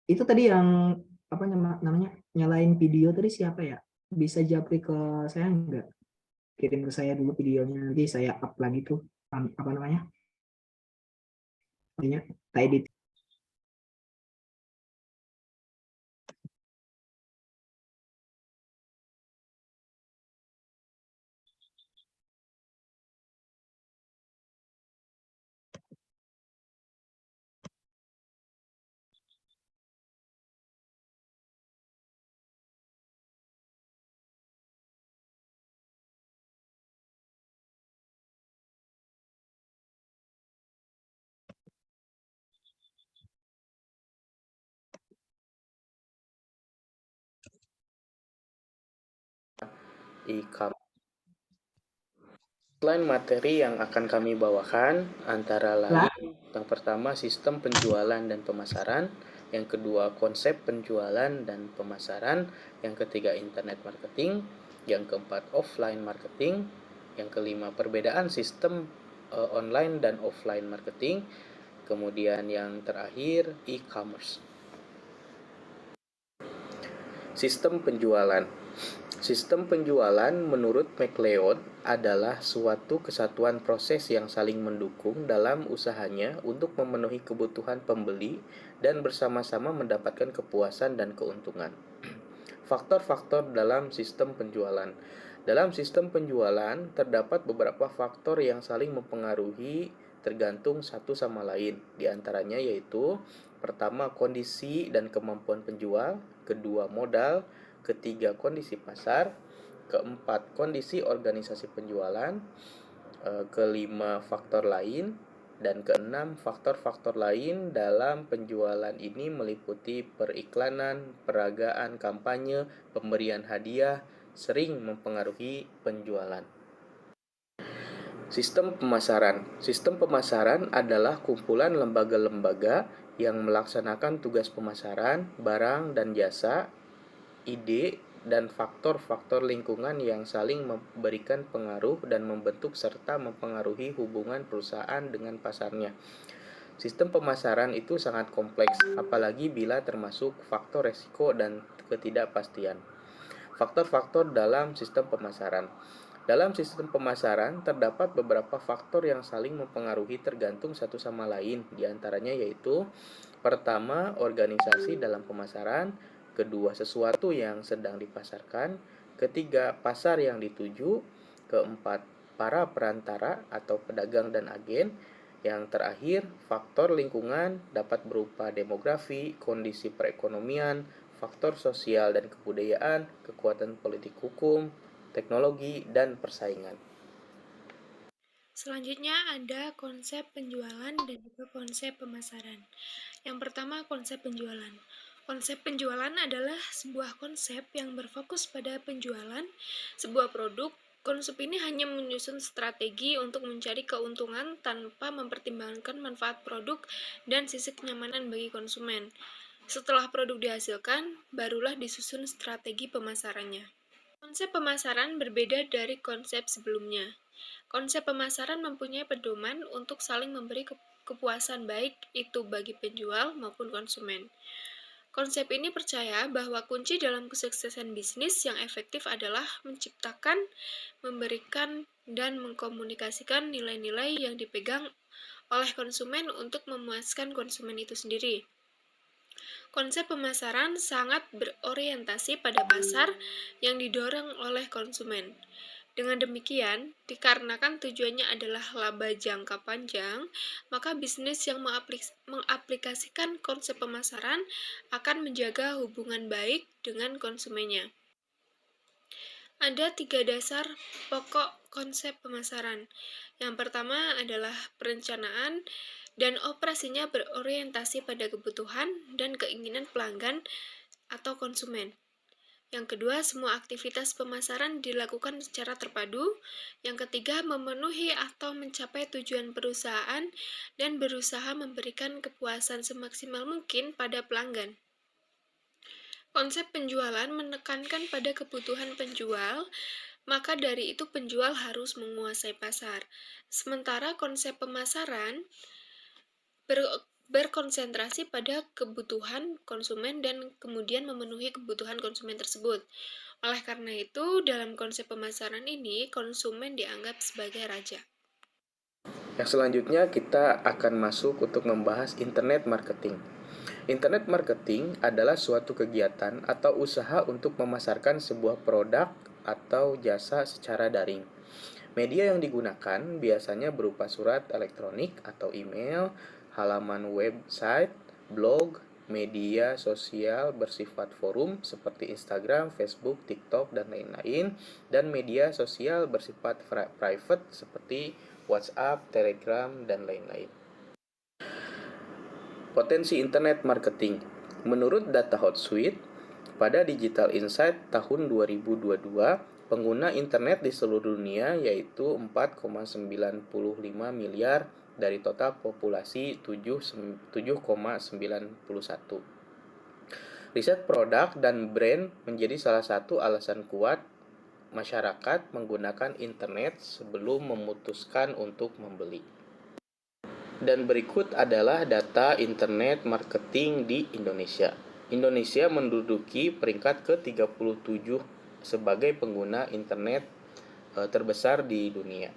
Itu tadi yang apa namanya nyalain video tadi siapa ya? Bisa japri ke saya enggak? Kirim ke saya dulu videonya, nanti saya up lagi tuh apa namanya? Saya edit. E-commerce. Selain materi yang akan kami bawakan, antara lain yang pertama sistem penjualan dan pemasaran, yang kedua konsep penjualan dan pemasaran, yang ketiga internet marketing, yang keempat offline marketing, yang kelima perbedaan sistem online dan offline marketing, kemudian yang terakhir e-commerce. Sistem penjualan. Sistem penjualan menurut McLeod adalah suatu kesatuan proses yang saling mendukung dalam usahanya untuk memenuhi kebutuhan pembeli dan bersama-sama mendapatkan kepuasan dan keuntungan. Faktor-faktor dalam sistem penjualan. Dalam sistem penjualan terdapat beberapa faktor yang saling mempengaruhi tergantung satu sama lain. Di antaranya yaitu pertama kondisi dan kemampuan penjual, kedua modal, ketiga kondisi pasar, keempat kondisi organisasi penjualan, kelima faktor lain, dan keenam faktor-faktor lain dalam penjualan ini meliputi periklanan, peragaan kampanye, pemberian hadiah, sering mempengaruhi penjualan. Sistem pemasaran. Sistem pemasaran adalah kumpulan lembaga-lembaga yang melaksanakan tugas pemasaran, barang dan jasa, ide, dan faktor-faktor lingkungan yang saling memberikan pengaruh dan membentuk serta mempengaruhi hubungan perusahaan dengan pasarnya. Sistem pemasaran itu sangat kompleks, apalagi bila termasuk faktor resiko dan ketidakpastian. Faktor-faktor dalam sistem pemasaran. Dalam sistem pemasaran, terdapat beberapa faktor yang saling mempengaruhi tergantung satu sama lain, diantaranya yaitu pertama, organisasi dalam pemasaran, kedua, sesuatu yang sedang dipasarkan, ketiga, pasar yang dituju, keempat, para perantara atau pedagang dan agen, yang terakhir, faktor lingkungan dapat berupa demografi, kondisi perekonomian, faktor sosial dan kebudayaan, kekuatan politik hukum, teknologi, dan persaingan. Selanjutnya ada konsep penjualan dan juga konsep pemasaran. Yang pertama, konsep penjualan. Konsep penjualan adalah sebuah konsep yang berfokus pada penjualan sebuah produk. Konsep ini hanya menyusun strategi untuk mencari keuntungan tanpa mempertimbangkan manfaat produk dan sisi kenyamanan bagi konsumen. Setelah produk dihasilkan, barulah disusun strategi pemasarannya. Konsep pemasaran berbeda dari konsep sebelumnya. Konsep pemasaran mempunyai pedoman untuk saling memberi kepuasan baik itu bagi penjual maupun konsumen. Konsep ini percaya bahwa kunci dalam kesuksesan bisnis yang efektif adalah menciptakan, memberikan, dan mengkomunikasikan nilai-nilai yang dipegang oleh konsumen untuk memuaskan konsumen itu sendiri. Konsep pemasaran sangat berorientasi pada pasar yang didorong oleh konsumen. Dengan demikian, dikarenakan tujuannya adalah laba jangka panjang, maka bisnis yang mengaplikasikan konsep pemasaran akan menjaga hubungan baik dengan konsumennya. Ada 3 dasar pokok konsep pemasaran. Yang pertama adalah perencanaan dan operasinya berorientasi pada kebutuhan dan keinginan pelanggan atau konsumen. Yang kedua, semua aktivitas pemasaran dilakukan secara terpadu. Yang ketiga, memenuhi atau mencapai tujuan perusahaan dan berusaha memberikan kepuasan semaksimal mungkin pada pelanggan. Konsep penjualan menekankan pada kebutuhan penjual, maka dari itu penjual harus menguasai pasar. Sementara konsep pemasaran berkonsentrasi pada kebutuhan konsumen dan kemudian memenuhi kebutuhan konsumen tersebut. Oleh karena itu, dalam konsep pemasaran ini, konsumen dianggap sebagai raja. Yang selanjutnya kita akan masuk untuk membahas internet marketing. Internet marketing adalah suatu kegiatan atau usaha untuk memasarkan sebuah produk atau jasa secara daring. Media yang digunakan biasanya berupa surat elektronik atau email, halaman website, blog, media sosial bersifat forum seperti Instagram, Facebook, TikTok, dan lain-lain, dan media sosial bersifat private seperti WhatsApp, Telegram, dan lain-lain. Potensi internet marketing. Menurut data Hotsuite, pada Digital Insight tahun 2022, pengguna internet di seluruh dunia yaitu 4,95 miliar dari total populasi 7,91. Riset produk dan brand menjadi salah satu alasan kuat masyarakat menggunakan internet sebelum memutuskan untuk membeli. Dan berikut adalah data internet marketing di Indonesia. Indonesia menduduki peringkat ke-37 sebagai pengguna internet terbesar di dunia.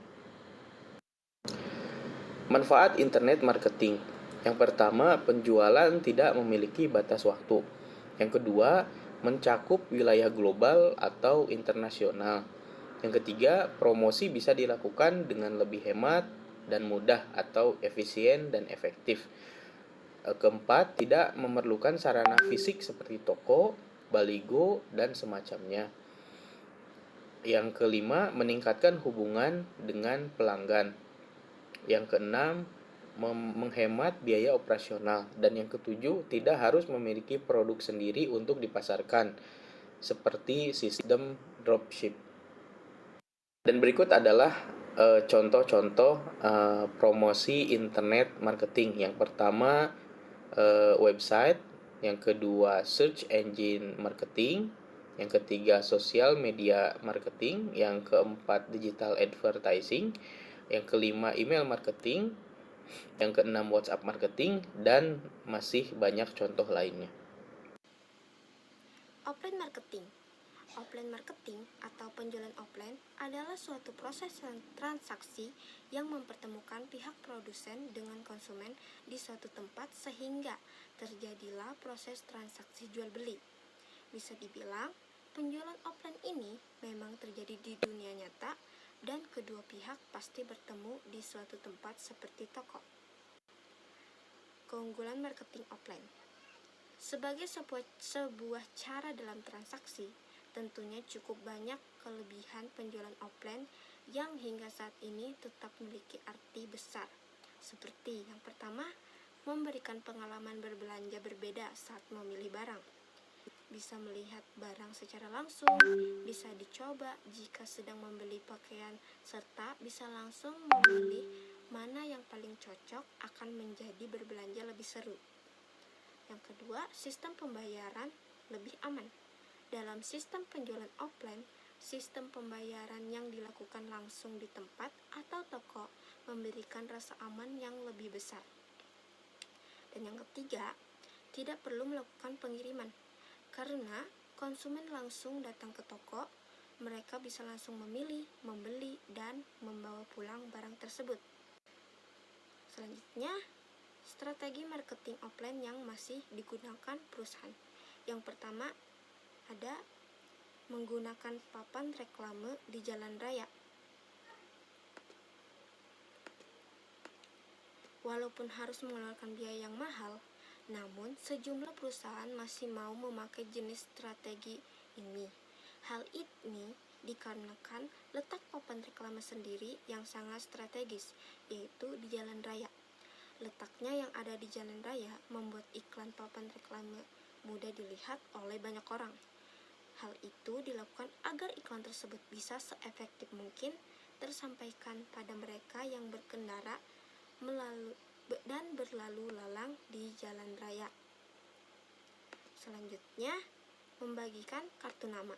Manfaat internet marketing. Yang pertama, penjualan tidak memiliki batas waktu. Yang kedua, mencakup wilayah global atau internasional. Yang ketiga, promosi bisa dilakukan dengan lebih hemat dan mudah atau efisien dan efektif. Keempat, tidak memerlukan sarana fisik seperti toko, baligo, dan semacamnya. Yang kelima, meningkatkan hubungan dengan pelanggan. Yang keenam, menghemat biaya operasional. Dan yang ketujuh, tidak harus memiliki produk sendiri untuk dipasarkan, seperti sistem dropship. Dan berikut adalah contoh-contoh promosi internet marketing. Yang pertama, website. Yang kedua, search engine marketing. Yang ketiga, social media marketing. Yang keempat, digital advertising. Yang kelima, email marketing. Yang keenam, WhatsApp marketing. Dan masih banyak contoh lainnya. Offline marketing. Offline marketing atau penjualan offline adalah suatu proses transaksi yang mempertemukan pihak produsen dengan konsumen di suatu tempat sehingga terjadilah proses transaksi jual beli. Bisa dibilang, penjualan offline ini memang terjadi di dunia nyata dan kedua pihak pasti bertemu di suatu tempat seperti toko. Keunggulan marketing offline. Sebagai sebuah cara dalam transaksi, tentunya cukup banyak kelebihan penjualan offline yang hingga saat ini tetap memiliki arti besar. Seperti yang pertama, memberikan pengalaman berbelanja berbeda saat memilih barang. Bisa melihat barang secara langsung, bisa dicoba jika sedang membeli pakaian, serta bisa langsung memilih mana yang paling cocok akan menjadi berbelanja lebih seru. Yang kedua, sistem pembayaran lebih aman. Dalam sistem penjualan offline, sistem pembayaran yang dilakukan langsung di tempat atau toko memberikan rasa aman yang lebih besar. Dan yang ketiga, tidak perlu melakukan pengiriman. Karena konsumen langsung datang ke toko, mereka bisa langsung memilih, membeli, dan membawa pulang barang tersebut. Selanjutnya, strategi marketing offline yang masih digunakan perusahaan. Yang pertama ada menggunakan papan reklame di jalan raya. Walaupun harus mengeluarkan biaya yang mahal, namun sejumlah perusahaan masih mau memakai jenis strategi ini. Hal ini dikarenakan letak papan reklame sendiri yang sangat strategis, yaitu di jalan raya. Letaknya yang ada di jalan raya membuat iklan papan reklame mudah dilihat oleh banyak orang. Hal itu dilakukan agar iklan tersebut bisa seefektif mungkin tersampaikan pada mereka yang berkendara dan berlalu lalang di jalan raya. Selanjutnya, membagikan kartu nama.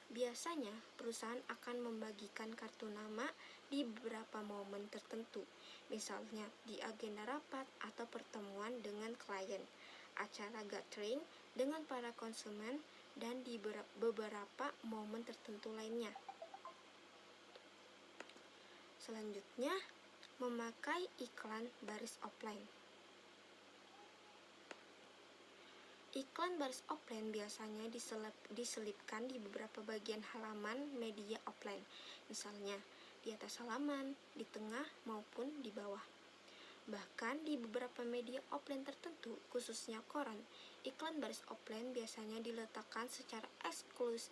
Biasanya, perusahaan akan membagikan kartu nama di beberapa momen tertentu, misalnya di agenda rapat atau pertemuan dengan klien, acara gathering dengan para konsumen, dan di beberapa momen tertentu lainnya. Selanjutnya, memakai iklan baris offline. Iklan baris offline biasanya diselipkan di beberapa bagian halaman media offline, misalnya di atas halaman, di tengah, maupun di bawah. Bahkan di beberapa media offline tertentu, khususnya koran, iklan baris offline biasanya diletakkan secara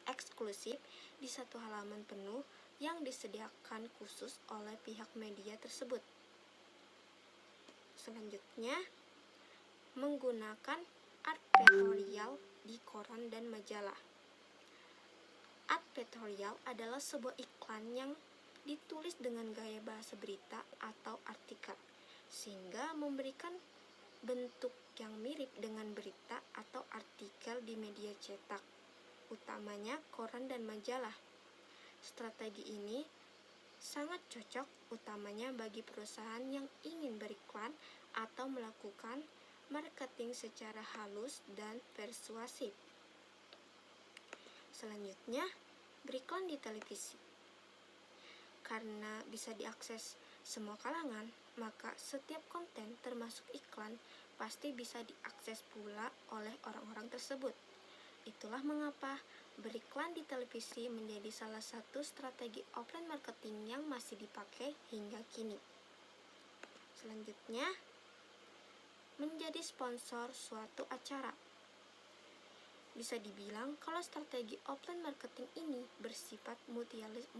eksklusif di satu halaman penuh yang disediakan khusus oleh pihak media tersebut. Selanjutnya, menggunakan advertorial di koran dan majalah. Advertorial adalah sebuah iklan yang ditulis dengan gaya bahasa berita atau artikel, sehingga memberikan bentuk yang mirip dengan berita atau artikel di media cetak, utamanya koran dan majalah. Strategi ini sangat cocok utamanya bagi perusahaan yang ingin beriklan atau melakukan marketing secara halus dan persuasif. Selanjutnya, beriklan di televisi. Karena bisa diakses semua kalangan, maka setiap konten termasuk iklan pasti bisa diakses pula oleh orang-orang tersebut. Itulah mengapa beriklan di televisi menjadi salah satu strategi offline marketing yang masih dipakai hingga kini. Selanjutnya, menjadi sponsor suatu acara. Bisa dibilang kalau strategi offline marketing ini bersifat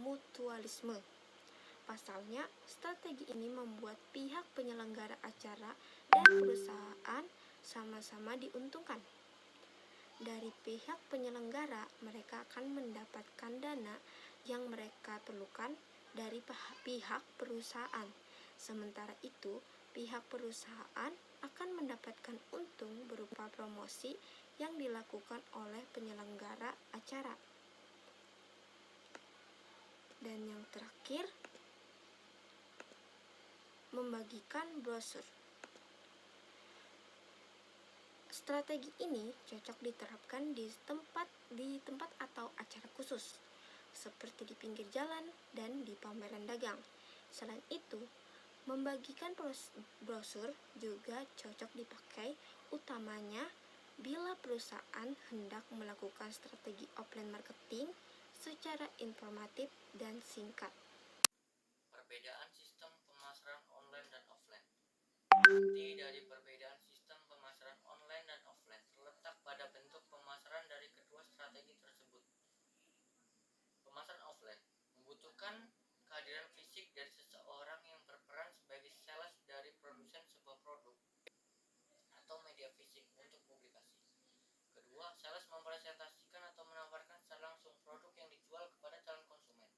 mutualisme. Pasalnya, strategi ini membuat pihak penyelenggara acara dan perusahaan sama-sama diuntungkan. Dari pihak penyelenggara, mereka akan mendapatkan dana yang mereka perlukan dari pihak perusahaan. Sementara itu, pihak perusahaan akan mendapatkan untung berupa promosi yang dilakukan oleh penyelenggara acara. Dan yang terakhir, membagikan brosur. Strategi ini cocok diterapkan di tempat atau acara khusus, seperti di pinggir jalan dan di pameran dagang. Selain itu, membagikan brosur juga cocok dipakai utamanya bila perusahaan hendak melakukan strategi offline marketing secara informatif dan singkat. Perbedaan sistem pemasaran online dan offline. Inti dari perbedaan sistem pemasaran online dan offline terletak pada bentuk pemasaran dari kedua strategi tersebut. Pemasaran offline membutuhkan kehadiran fisik dari seseorang yang berperan sebagai sales dari produsen sebuah produk atau media fisik untuk publikasi. Kedua, sales mempresentasikan atau menawarkan secara langsung produk yang dijual kepada calon konsumen.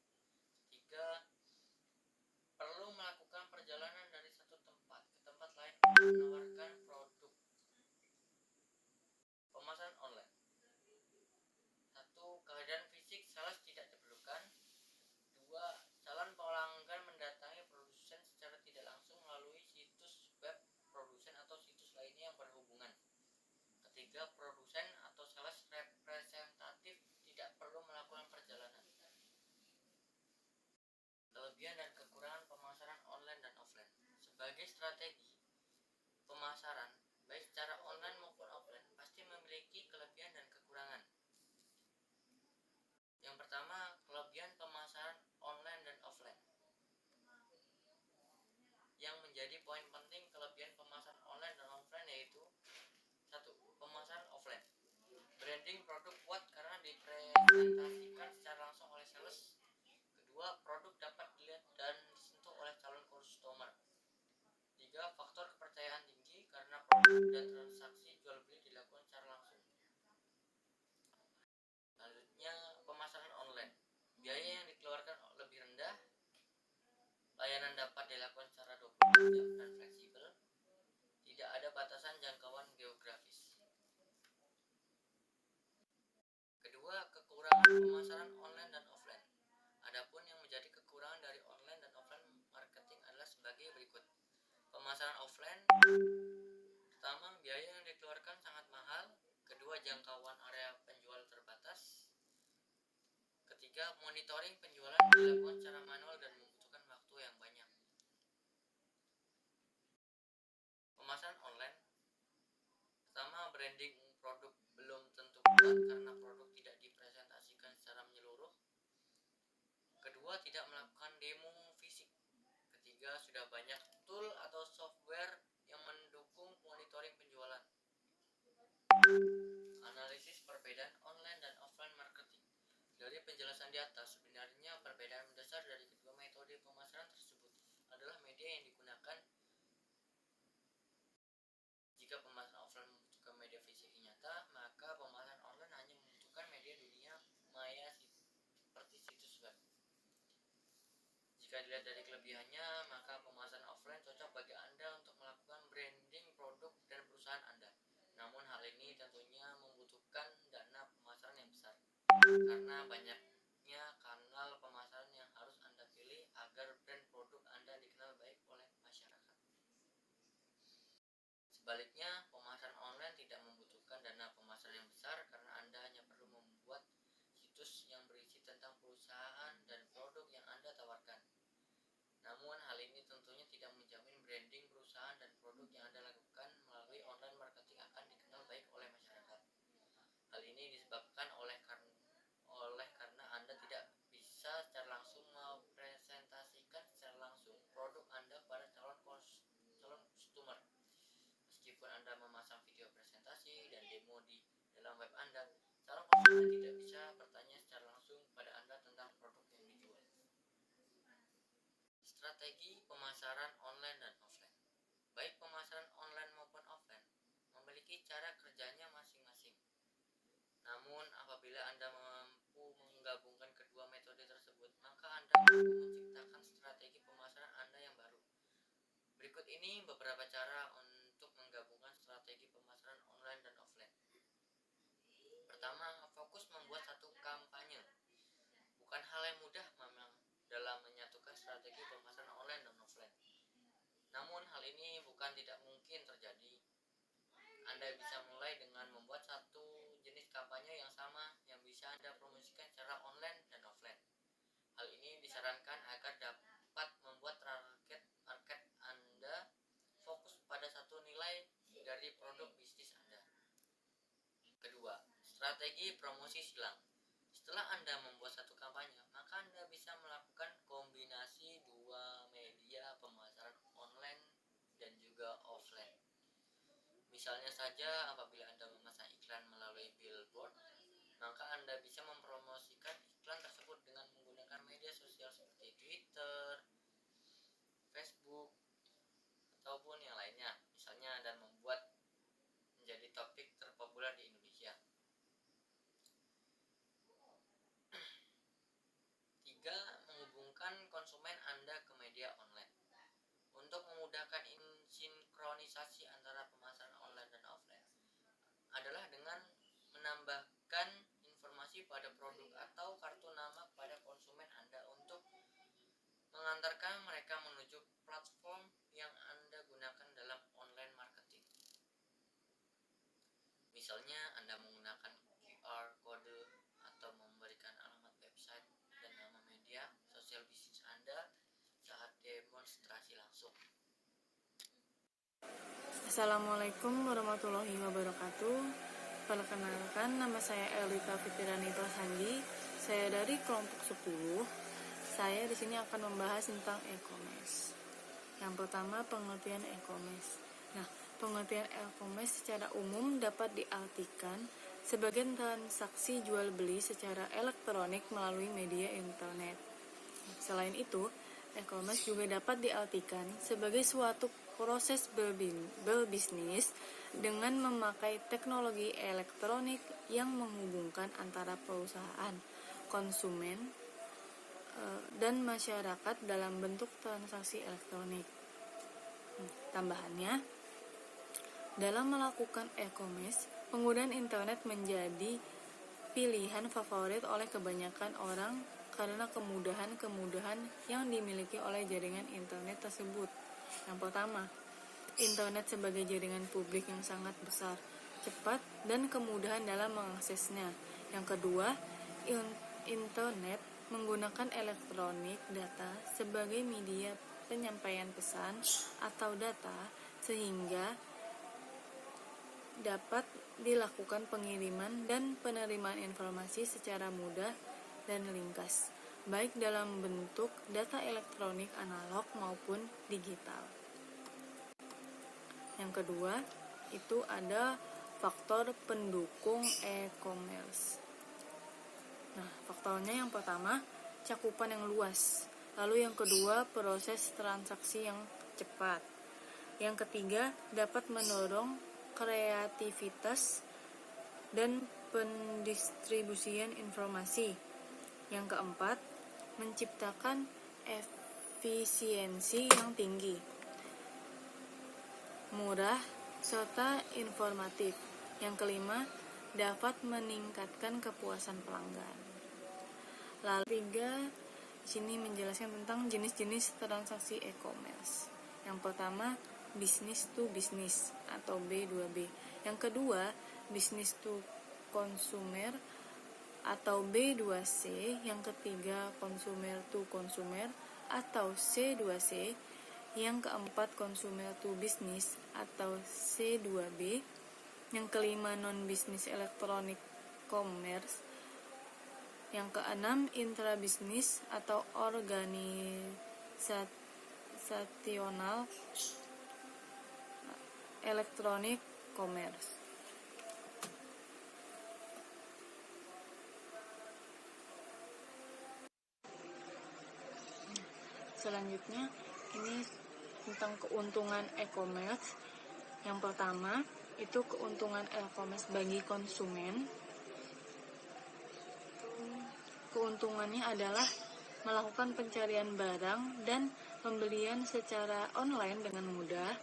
Tiga, perlu melakukan perjalanan dari satu tempat ke tempat lain untuk menawarkan produk. Pemasaran online. 1. Kehadiran fisik sales tidak diperlukan. 2. Calon pelanggan mendatangi produsen secara tidak langsung melalui situs web produsen atau situs lainnya yang berhubungan. Ketiga, produsen atau sales representatif tidak perlu melakukan perjalanan. Kelebihan dan kekurangan pemasaran online dan offline. Sebagai strategi pemasaran, baik secara online maupun offline, pasti memiliki kelebihan dan kekurangan. Yang pertama, kelebihan pemasaran online dan offline. Yang menjadi poin penting kelebihan pemasaran online dan offline yaitu: 1. Pemasaran offline. Branding produk kuat karena dipresentasikan secara langsung oleh sales. Kedua, produk dapat dilihat dan disentuh oleh calon customer. 3. Faktor kepercayaan tinggi karena produk dan transaksi jual beli dilakukan secara langsung. Selanjutnya, pemasaran online. Biaya yang dikeluarkan lebih rendah. Layanan dapat dilakukan secara 24 jam dan fleksibel. Tidak ada batasan jangkauan geografis. Kedua, kekurangan pemasaran online dan offline. Adapun yang menjadi kekurangan dari online dan offline marketing adalah sebagai berikut. Pemasaran offline, pertama, biaya yang dikeluarkan sangat mahal. Kedua, jangkauan area penjual terbatas. Ketiga, monitoring penjualan dilakukan secara manual dan membutuhkan waktu yang banyak. Pemasaran online, pertama, branding produk belum tentu kuat karena produk tidak dipresentasikan secara menyeluruh. Kedua, tidak melakukan demo fisik. Ketiga, sudah banyak tool atau software yang mendukung monitoring penjualan. Analisis perbedaan online dan offline marketing. Dari penjelasan di atas, sebenarnya perbedaan mendasar dari kedua metode pemasaran tersebut adalah media yang digunakan. Jika pemasaran offline membutuhkan media fisik nyata, maka pemasaran online hanya membutuhkan media dunia maya seperti situs web. Jika dilihat dari kelebihannya, maka pemasaran offline cocok bagi Anda untuk melakukan branding produk dan perusahaan Anda. Namun hal ini tentunya membutuhkan dana pemasaran yang besar, karena banyaknya kanal pemasaran yang harus Anda pilih agar brand produk Anda dikenal baik oleh masyarakat. Sebaliknya, pemasaran online tidak membutuhkan dana pemasaran yang besar karena Anda hanya perlu membuat situs yang berisi tentang perusahaan dan produk yang Anda tawarkan. Namun hal ini tentunya tidak menjamin branding perusahaan dan produk yang Anda lakukan melalui online marketing akan dikenal baik oleh masyarakat. Hal ini disebabkan oleh karena Anda tidak bisa secara langsung mempresentasikan secara langsung produk Anda pada calon customer. Meskipun Anda memasang video presentasi dan demo di dalam web Anda, calon konsumen tidak bisa bertanya secara langsung pada Anda tentang produk yang dijual. Strategi pemasaran online dan offline. Baik pemasaran online maupun offline memiliki cara kerjanya masing-masing. Namun apabila Anda mampu menggabungkan kedua metode tersebut, maka Anda mampu menciptakan strategi pemasaran Anda yang baru. Berikut ini beberapa cara untuk menggabungkan strategi pemasaran online dan offline. Pertama, fokus membuat satu kampanye. Bukan hal yang mudah memang dalam menyatukan strategi pemasaran online dan offline. Namun hal ini bukan tidak mungkin terjadi. Anda bisa mulai dengan membuat satu jenis kampanye yang sama yang bisa Anda promosikan secara online dan offline. Hal ini disarankan agar dapat membuat target market Anda fokus pada satu nilai dari produk bisnis Anda. Kedua, strategi promosi silang. Setelah Anda membuat satu kampanye, maka Anda bisa melakukan kombinasi dua media pemasaran online dan juga offline. Misalnya saja apabila Anda memasang iklan melalui billboard, maka Anda bisa mempromosikan iklan tersebut dengan menggunakan media sosial seperti Twitter, Facebook, ataupun yang lainnya. Misalnya, dan membuat menjadi topik terpopuler di Indonesia. 3. Menghubungkan konsumen Anda ke media online. Untuk memudahkan sinkronisasi antara pemasaran online dan offline adalah dengan menambahkan informasi pada produk atau kartu nama kepada konsumen Anda untuk mengantarkan mereka menuju platform yang Anda gunakan dalam online marketing. Misalnya Anda menggunakan QR code atau memberikan alamat website dan nama media sosial bisnis Anda saat demonstrasi langsung. Assalamualaikum warahmatullahi wabarakatuh. Perkenalkan, nama saya Elita Fitirani Sandi. Saya dari kelompok 10. Saya di sini akan membahas tentang e-commerce. Yang pertama, pengertian e-commerce. Nah, pengertian e-commerce secara umum dapat diartikan sebagai transaksi jual beli secara elektronik melalui media internet. Selain itu, e-commerce juga dapat diartikan sebagai suatu proses berbisnis dengan memakai teknologi elektronik yang menghubungkan antara perusahaan, konsumen, dan masyarakat dalam bentuk transaksi elektronik. Tambahannya, dalam melakukan e-commerce, penggunaan internet menjadi pilihan favorit oleh kebanyakan orang karena kemudahan-kemudahan yang dimiliki oleh jaringan internet tersebut. Yang pertama, internet sebagai jaringan publik yang sangat besar, cepat, dan kemudahan dalam mengaksesnya. Yang kedua, internet menggunakan elektronik data sebagai media penyampaian pesan atau data sehingga dapat dilakukan pengiriman dan penerimaan informasi secara mudah dan ringkas, baik dalam bentuk data elektronik analog maupun digital. Yang kedua, itu ada faktor pendukung e-commerce. Nah, faktornya yang pertama, cakupan yang luas. Lalu yang kedua, proses transaksi yang cepat. Yang ketiga, dapat mendorong kreativitas dan pendistribusian informasi. Yang keempat, menciptakan efisiensi yang tinggi, murah, serta informatif. Yang kelima, dapat meningkatkan kepuasan pelanggan. Lalu tiga, di sini menjelaskan tentang jenis-jenis transaksi e-commerce. Yang pertama, business to business atau B2B. Yang kedua, business to consumer atau B2C. Yang ketiga, consumer to consumer atau C2C. Yang keempat, consumer to business atau C2B. Yang kelima, non-business electronic commerce. Yang keenam, intra-business atau organisasional electronic commerce. Selanjutnya, ini tentang keuntungan e-commerce. Yang pertama, itu keuntungan e-commerce bagi konsumen. Keuntungannya adalah melakukan pencarian barang dan pembelian secara online dengan mudah,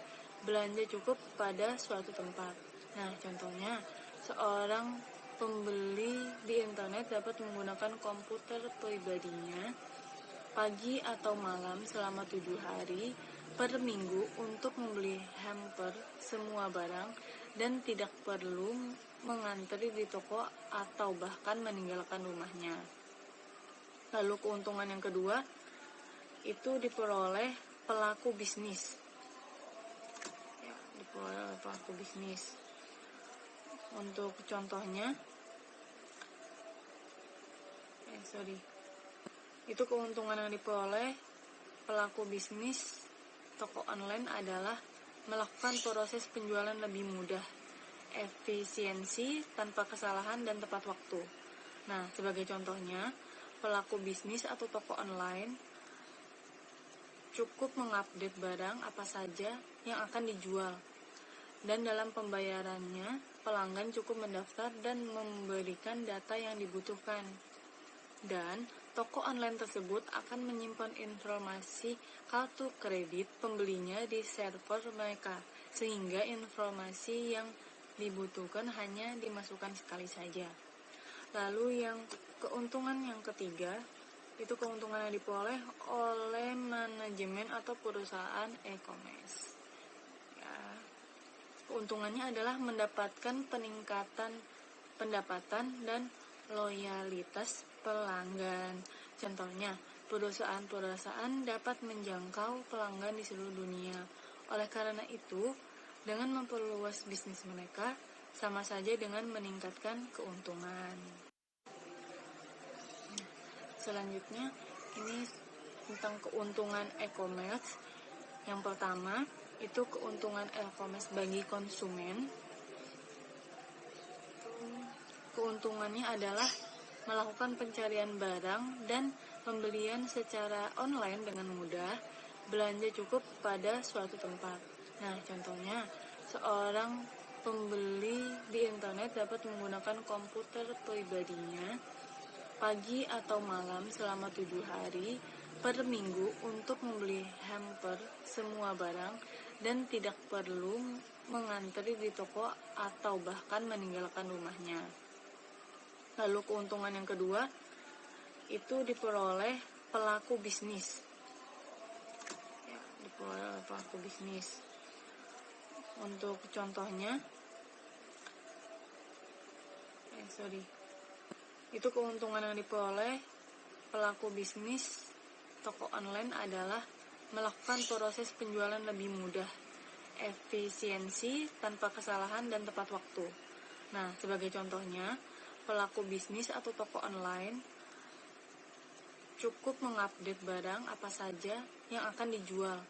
belanja cukup pada suatu tempat. Nah, contohnya, seorang pembeli di internet dapat menggunakan komputer pribadinya pagi atau malam selama 7 hari per minggu untuk membeli hampir semua barang dan tidak perlu mengantri di toko atau bahkan meninggalkan rumahnya. Lalu keuntungan yang kedua itu diperoleh pelaku bisnis. Untuk contohnya, itu keuntungan yang diperoleh pelaku bisnis toko online adalah melakukan proses penjualan lebih mudah, efisiensi, tanpa kesalahan, dan tepat waktu. Nah, sebagai contohnya, pelaku bisnis atau toko online cukup mengupdate barang apa saja yang akan dijual. Dan dalam pembayarannya, pelanggan cukup mendaftar dan memberikan data yang dibutuhkan. Dan toko online tersebut akan menyimpan informasi kartu kredit pembelinya di server mereka, sehingga informasi yang dibutuhkan hanya dimasukkan sekali saja. Lalu yang keuntungan yang ketiga, itu keuntungan yang diperoleh oleh manajemen atau perusahaan e-commerce. Keuntungannya adalah mendapatkan peningkatan pendapatan dan loyalitas pelanggan. Contohnya, perusahaan-perusahaan dapat menjangkau pelanggan di seluruh dunia. Oleh karena itu, Dengan memperluas bisnis mereka, sama saja dengan meningkatkan keuntungan. Selanjutnya, ini tentang keuntungan e-commerce. Yang pertama, itu keuntungan e-commerce bagi konsumen. Keuntungannya adalah melakukan pencarian barang dan pembelian secara online dengan mudah, belanja cukup pada suatu tempat. Nah, contohnya, seorang pembeli di internet dapat menggunakan komputer pribadinya pagi atau malam selama 7 hari per minggu untuk membeli hamper semua barang dan tidak perlu mengantri di toko atau bahkan meninggalkan rumahnya. Lalu keuntungan yang kedua itu diperoleh pelaku bisnis. Ya, diperoleh oleh pelaku bisnis. Untuk contohnya, itu keuntungan yang diperoleh pelaku bisnis toko online adalah melakukan proses penjualan lebih mudah, efisiensi, tanpa kesalahan, dan tepat waktu. Nah, sebagai contohnya, pelaku bisnis atau toko online cukup mengupdate barang apa saja yang akan dijual.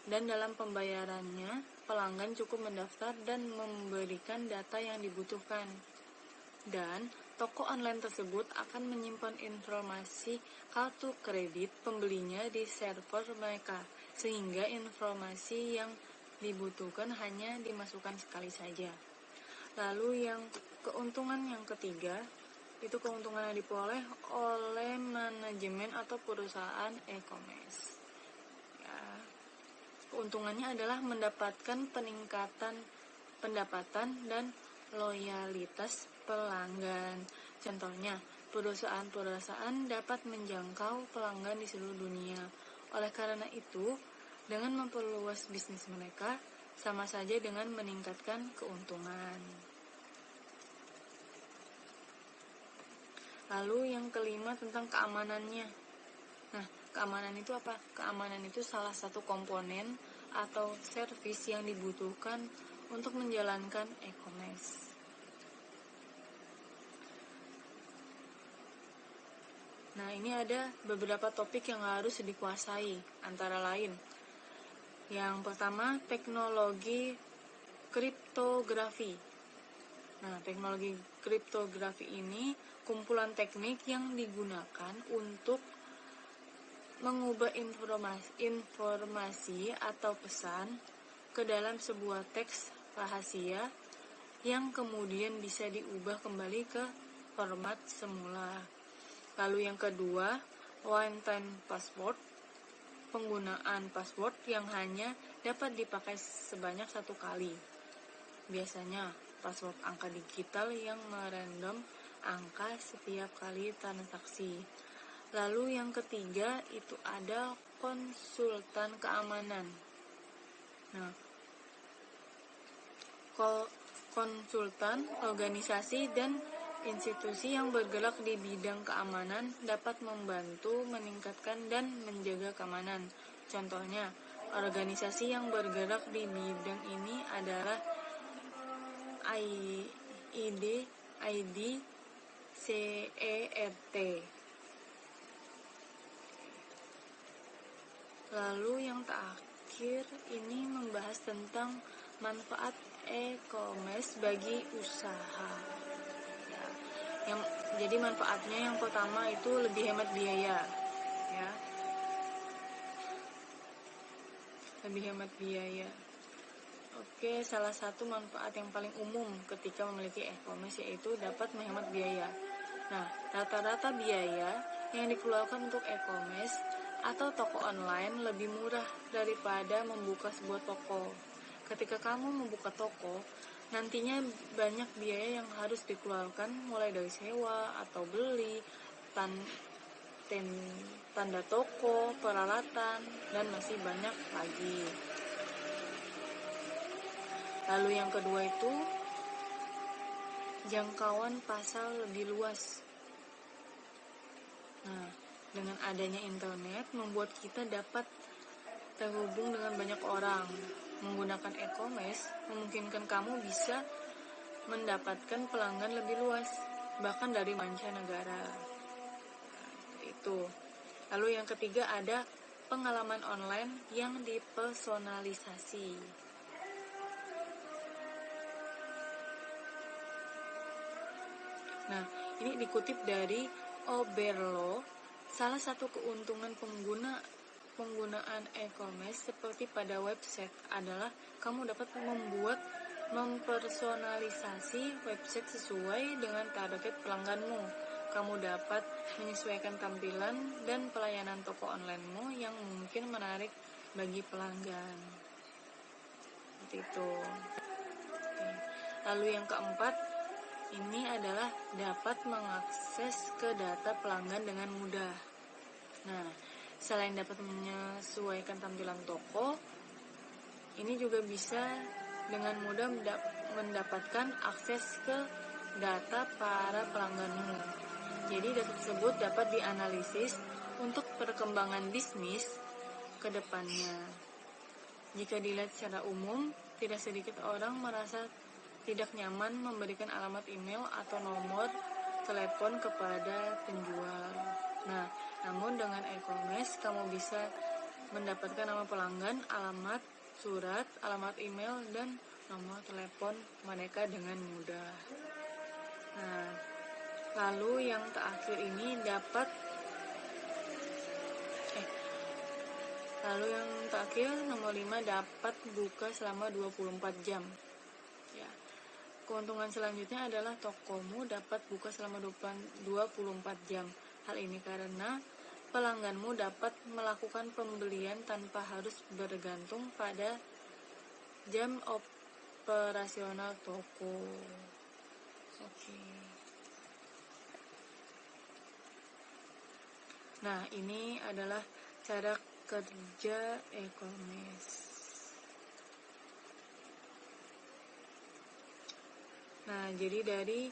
Dan dalam pembayarannya, pelanggan cukup mendaftar dan memberikan data yang dibutuhkan. Dan toko online tersebut akan menyimpan informasi kartu kredit pembelinya di server mereka, sehingga informasi yang dibutuhkan hanya dimasukkan sekali saja. Lalu yang keuntungan yang ketiga, itu keuntungan yang diperoleh oleh manajemen atau perusahaan e-commerce. Ya, keuntungannya adalah mendapatkan peningkatan pendapatan dan loyalitas pelanggan. Contohnya, perusahaan-perusahaan dapat menjangkau pelanggan di seluruh dunia. Oleh karena itu, dengan memperluas bisnis mereka, sama saja dengan meningkatkan keuntungan. Lalu yang kelima tentang keamanannya. Nah, keamanan itu apa? Keamanan itu salah satu komponen atau servis yang dibutuhkan untuk menjalankan e-commerce. Nah, ini ada beberapa topik yang harus dikuasai, antara lain. Yang pertama, teknologi kriptografi. Nah, teknologi kriptografi ini kumpulan teknik yang digunakan untuk mengubah informasi atau pesan ke dalam sebuah teks rahasia yang kemudian bisa diubah kembali ke format semula. Lalu yang kedua, one-time password, penggunaan password yang hanya dapat dipakai sebanyak satu kali. Biasanya password angka digital yang merandom angka setiap kali transaksi. Lalu yang ketiga itu ada konsultan keamanan. Nah, konsultan, organisasi, dan institusi yang bergerak di bidang keamanan dapat membantu meningkatkan dan menjaga keamanan. Contohnya, organisasi yang bergerak di bidang ini adalah IDCERT. Lalu yang terakhir ini membahas tentang manfaat e-commerce bagi usaha. Jadi manfaatnya yang pertama itu lebih hemat biaya, ya. Lebih hemat biaya. Oke, salah satu manfaat yang paling umum ketika memiliki e-commerce yaitu dapat menghemat biaya. Nah, rata-rata biaya yang dikeluarkan untuk e-commerce atau toko online lebih murah daripada membuka sebuah toko. Ketika kamu membuka toko, nantinya banyak biaya yang harus dikeluarkan, mulai dari sewa atau beli, tanda toko, peralatan, dan masih banyak lagi. Lalu yang kedua itu jangkauan pasar lebih luas. Nah, dengan adanya internet membuat kita dapat terhubung dengan banyak orang. Menggunakan e-commerce memungkinkan kamu bisa mendapatkan pelanggan lebih luas, bahkan dari mancanegara. Itu. Lalu yang ketiga ada pengalaman online yang dipersonalisasi. Nah, ini dikutip dari Oberlo. Salah satu keuntungan penggunaan e-commerce seperti pada website adalah kamu dapat mempersonalisasi website sesuai dengan target pelangganmu. Kamu dapat menyesuaikan tampilan dan pelayanan toko onlinemu yang mungkin menarik bagi pelanggan. Seperti itu. Oke. Lalu yang keempat, ini adalah dapat mengakses ke data pelanggan dengan mudah. Nah, selain dapat menyesuaikan tampilan toko, ini juga bisa dengan mudah mendapatkan akses ke data para pelangganmu. Jadi data tersebut dapat dianalisis untuk perkembangan bisnis ke depannya. Jika dilihat secara umum, tidak sedikit orang merasa tidak nyaman memberikan alamat email atau nomor telepon kepada penjual. Nah, namun dengan e-commerce kamu bisa mendapatkan nama pelanggan, alamat surat, alamat email, dan nomor telepon mereka dengan mudah. Nah, lalu yang terakhir ini nomor 5 dapat buka selama 24 jam. Ya. Keuntungan selanjutnya adalah tokomu dapat buka selama 24 jam. Hal ini karena pelangganmu dapat melakukan pembelian tanpa harus bergantung pada jam operasional toko. Oke. Nah, ini adalah cara kerja e-commerce. Nah, jadi dari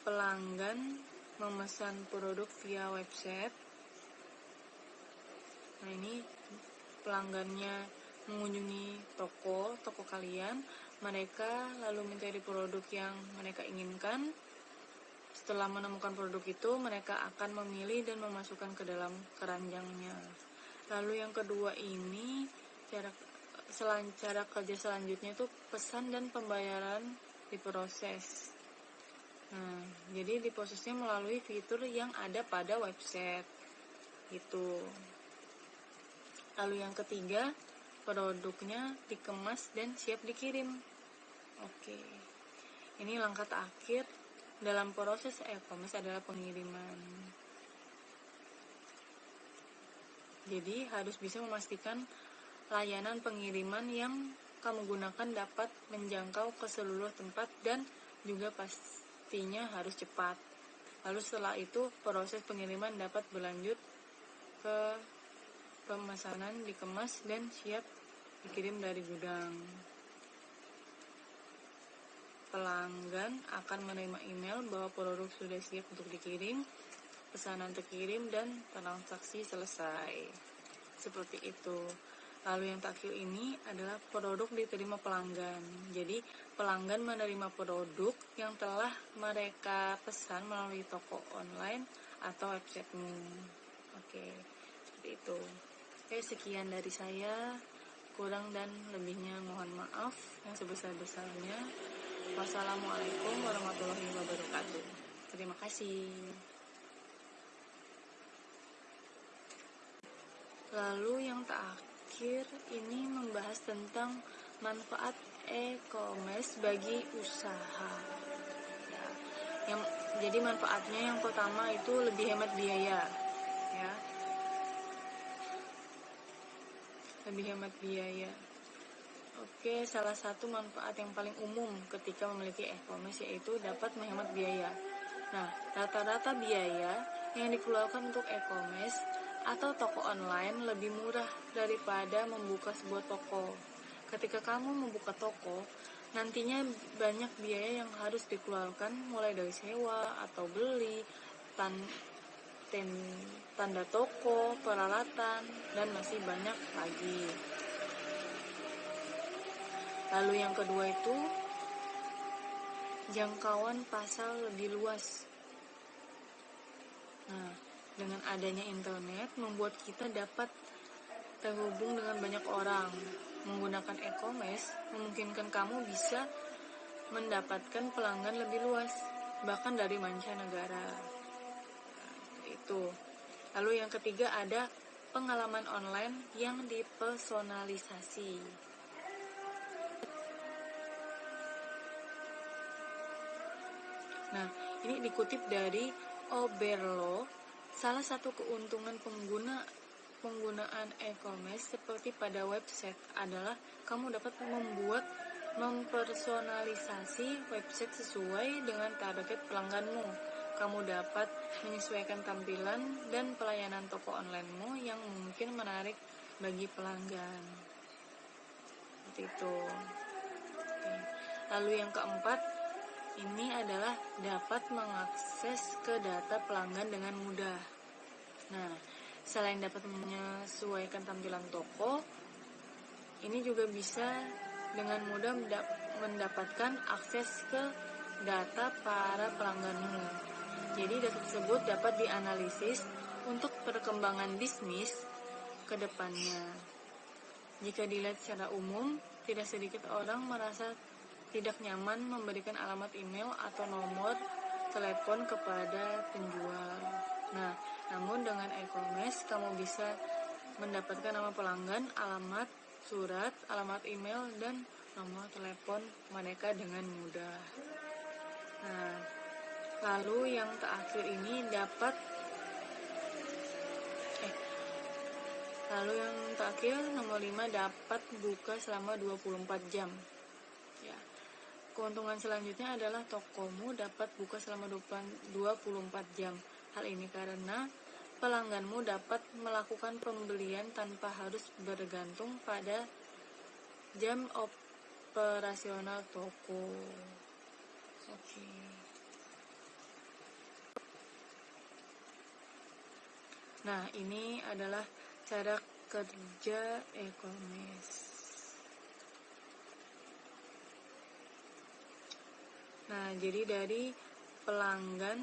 pelanggan memesan produk via website. Nah, ini pelanggannya mengunjungi toko kalian, mereka lalu mencari produk yang mereka inginkan. Setelah menemukan produk itu, mereka akan memilih dan memasukkan ke dalam keranjangnya. Lalu yang kedua ini, cara kerja selanjutnya itu pesan dan pembayaran diproses. Nah, jadi diprosesnya melalui fitur yang ada pada website. Gitu. Lalu yang ketiga, produknya dikemas dan siap dikirim. Oke. Ini langkah terakhir dalam proses e-commerce adalah pengiriman. Jadi harus bisa memastikan layanan pengiriman yang kamu gunakan dapat menjangkau ke seluruh tempat dan juga pastinya harus cepat. Lalu setelah itu proses pengiriman dapat berlanjut ke pemesanan, dikemas dan siap dikirim dari gudang. Pelanggan akan menerima email bahwa produk sudah siap untuk dikirim, pesanan terkirim dan transaksi selesai. Seperti itu. Lalu yang terakhir ini adalah produk diterima pelanggan. Jadi pelanggan menerima produk yang telah mereka pesan melalui toko online atau websitemu. Oke, seperti itu. Oke, sekian dari saya. Kurang dan lebihnya mohon maaf yang sebesar-besarnya. Wassalamualaikum warahmatullahi wabarakatuh. Terima kasih. Lalu yang terakhir ini membahas tentang manfaat e-commerce bagi usaha. Ya, jadi manfaatnya yang pertama itu lebih hemat biaya. Ya. Lebih hemat biaya. Oke, salah satu manfaat yang paling umum ketika memiliki e-commerce yaitu dapat menghemat biaya. Nah, rata-rata biaya yang dikeluarkan untuk e-commerce atau toko online lebih murah daripada membuka sebuah toko. Ketika kamu membuka toko, nantinya banyak biaya yang harus dikeluarkan mulai dari sewa atau beli, tanda toko, peralatan, dan masih banyak lagi. Lalu yang kedua itu jangkauan pasar lebih luas. Nah, dengan adanya internet membuat kita dapat terhubung dengan banyak orang. Menggunakan e-commerce memungkinkan kamu bisa mendapatkan pelanggan lebih luas, bahkan dari mancanegara. Itu. Lalu yang ketiga ada pengalaman online yang dipersonalisasi. Nah, ini dikutip dari Oberlo. Salah satu keuntungan penggunaan e-commerce seperti pada website adalah kamu dapat mempersonalisasi website sesuai dengan target pelangganmu. Kamu dapat menyesuaikan tampilan dan pelayanan toko onlinemu yang mungkin menarik bagi pelanggan. Seperti itu. Oke. Lalu yang keempat, ini adalah dapat mengakses ke data pelanggan dengan mudah. Nah, selain dapat menyesuaikan tampilan toko, ini juga bisa dengan mudah mendapatkan akses ke data para pelangganmu. Jadi data tersebut dapat dianalisis untuk perkembangan bisnis ke depannya. Jika dilihat secara umum, tidak sedikit orang merasa tidak nyaman memberikan alamat email atau nomor telepon kepada penjual. Nah, namun dengan e-commerce kamu bisa mendapatkan nama pelanggan, alamat surat, alamat email, dan nomor telepon mereka dengan mudah. Nah, lalu yang terakhir ini nomor 5 dapat buka selama 24 jam. Ya. Keuntungan selanjutnya adalah tokomu dapat buka selama 24 jam. Hal ini karena pelangganmu dapat melakukan pembelian tanpa harus bergantung pada jam operasional toko. Oke. Nah, ini adalah cara kerja e-commerce. Nah, jadi dari pelanggan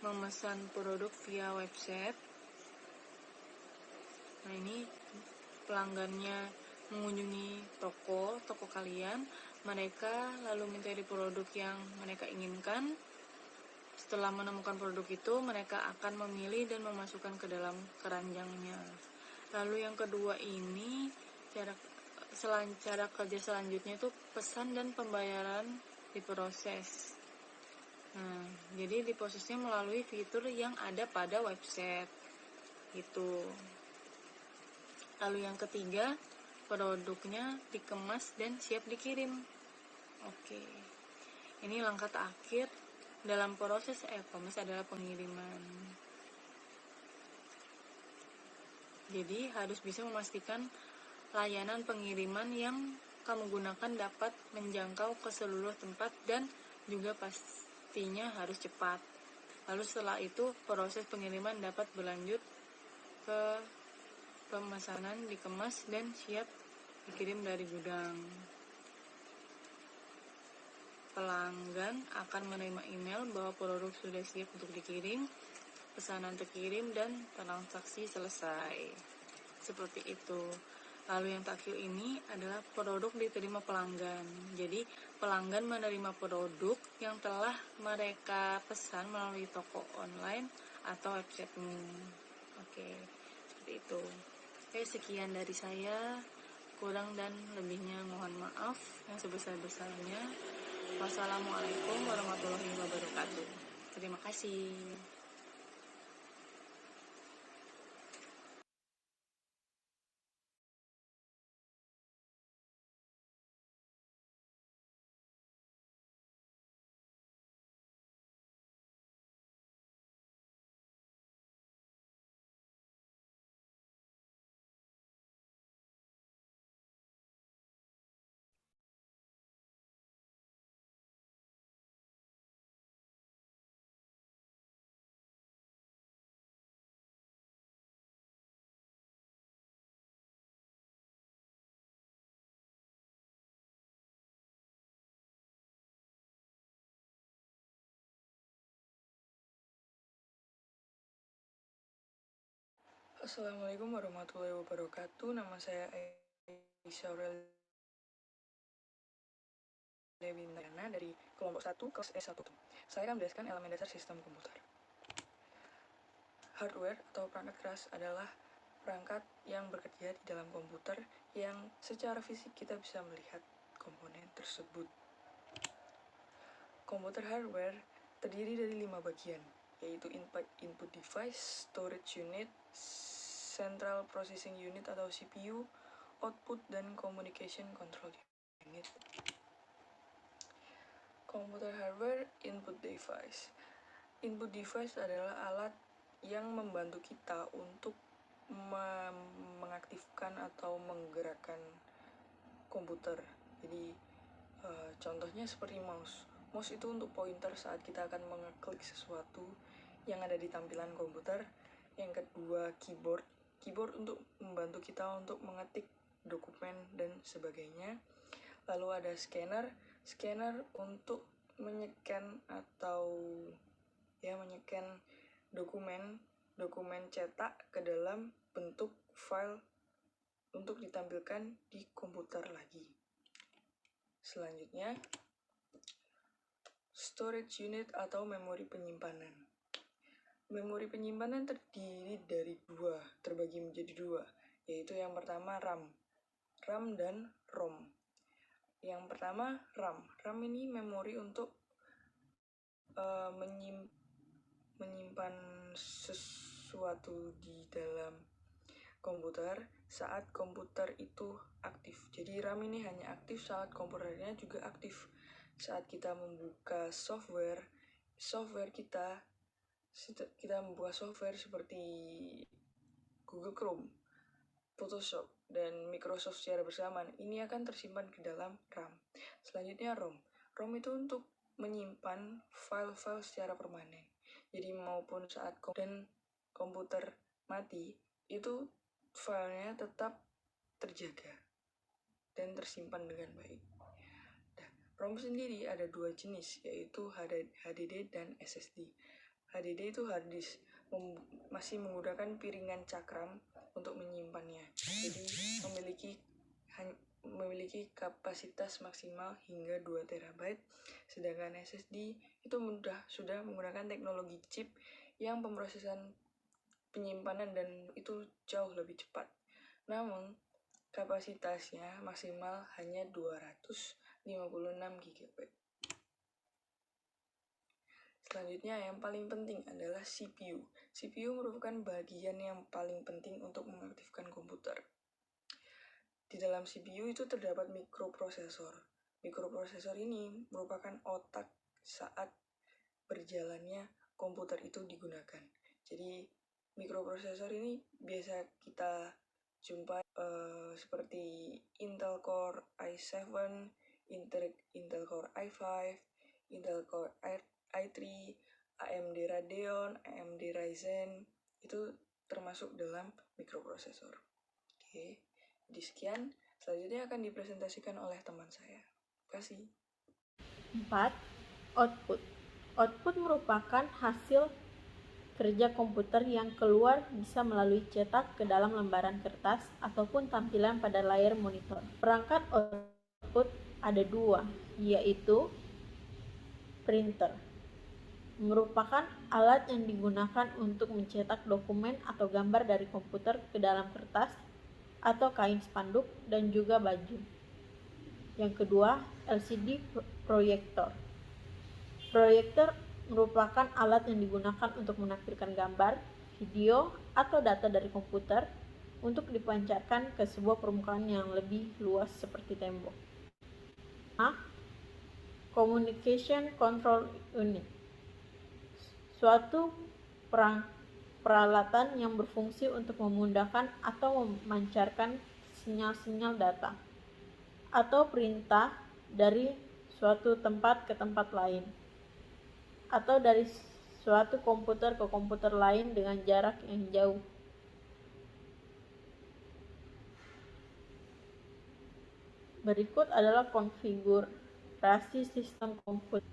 memesan produk via website. Nah, ini pelanggannya mengunjungi toko kalian, mereka lalu mencari produk yang mereka inginkan. Setelah menemukan produk itu, mereka akan memilih dan memasukkan ke dalam keranjangnya. Lalu yang kedua ini, cara kerja selanjutnya itu pesan dan pembayaran diproses. Nah, jadi diprosesnya melalui fitur yang ada pada website. Itu. Lalu yang ketiga, produknya dikemas dan siap dikirim. Oke. Ini langkah terakhir dalam proses e-commerce adalah pengiriman. Jadi harus bisa memastikan layanan pengiriman yang kamu gunakan dapat menjangkau ke seluruh tempat dan juga pastinya harus cepat. Lalu setelah itu proses pengiriman dapat berlanjut ke pemesanan, dikemas dan siap dikirim dari gudang. Pelanggan akan menerima email bahwa produk sudah siap untuk dikirim, pesanan terkirim, dan transaksi selesai. Seperti itu. Lalu yang terakhir ini adalah produk diterima pelanggan. Jadi pelanggan menerima produk yang telah mereka pesan melalui toko online atau websitemu. Oke, seperti itu. Oke, sekian dari saya. Kurang dan lebihnya mohon maaf yang sebesar-besarnya. Wassalamualaikum warahmatullahi wabarakatuh. Terima kasih. Assalamualaikum warahmatullahi wabarakatuh. Nama saya Aisyah Aurelia Bintana dari kelompok 1 kelas S1. Saya akan menjelaskan elemen dasar sistem komputer. Hardware atau perangkat keras adalah perangkat yang bekerja di dalam komputer yang secara fisik kita bisa melihat komponen tersebut. Komputer hardware terdiri dari 5 bagian, yaitu input device, storage unit, central processing unit atau CPU, output, dan communication control unit. Komputer hardware input device. Input device adalah alat yang membantu kita untuk mengaktifkan atau menggerakkan komputer. Jadi contohnya seperti mouse. Mouse itu untuk pointer saat kita akan mengeklik sesuatu yang ada di tampilan komputer. Yang kedua, keyboard. Keyboard untuk membantu kita untuk mengetik dokumen dan sebagainya. Lalu ada scanner. Scanner untuk menyekan atau menyekan dokumen cetak ke dalam bentuk file untuk ditampilkan di komputer lagi. Selanjutnya, storage unit atau memori penyimpanan. Memori penyimpanan terdiri dari terbagi menjadi dua, yaitu yang pertama RAM dan ROM. Yang pertama RAM. RAM ini memori untuk menyimpan sesuatu di dalam komputer saat komputer itu aktif. Jadi RAM ini hanya aktif saat komputernya juga aktif. Saat kita membuka software kita membuka software seperti Google Chrome, Photoshop, dan Microsoft secara bersamaan, ini akan tersimpan ke dalam RAM. Selanjutnya ROM. ROM itu untuk menyimpan file-file secara permanen. Jadi maupun saat komputer mati, itu filenya tetap terjaga dan tersimpan dengan baik. Nah, ROM sendiri ada 2 jenis, yaitu HDD dan SSD. HDD itu hard disk, masih menggunakan piringan cakram untuk menyimpannya. Jadi memiliki kapasitas maksimal hingga 2 TB, sedangkan SSD itu sudah menggunakan teknologi chip yang pemrosesan penyimpanan dan itu jauh lebih cepat. Namun, kapasitasnya maksimal hanya 256 GB. Selanjutnya yang paling penting adalah CPU. CPU merupakan bagian yang paling penting untuk mengaktifkan komputer. Di dalam CPU itu terdapat mikroprosesor. Mikroprosesor ini merupakan otak saat berjalannya komputer itu digunakan. Jadi mikroprosesor ini biasa kita jumpai seperti Intel Core i7, Intel Core i5, Intel Core i3, AMD Radeon, AMD Ryzen, itu termasuk dalam mikroprosesor. Oke, jadi sekian. Selanjutnya akan dipresentasikan oleh teman saya. Terima kasih. 4. Output. Output merupakan hasil kerja komputer yang keluar bisa melalui cetak ke dalam lembaran kertas ataupun tampilan pada layar monitor. Perangkat output ada 2, yaitu printer. Merupakan alat yang digunakan untuk mencetak dokumen atau gambar dari komputer ke dalam kertas atau kain spanduk dan juga baju. Yang kedua, LCD proyektor. Proyektor merupakan alat yang digunakan untuk menampilkan gambar, video, atau data dari komputer untuk dipancarkan ke sebuah permukaan yang lebih luas seperti tembok. Communication Control Unit. Suatu peralatan yang berfungsi untuk memudahkan atau memancarkan sinyal-sinyal data atau perintah dari suatu tempat ke tempat lain atau dari suatu komputer ke komputer lain dengan jarak yang jauh. Berikut adalah konfigurasi sistem komputer.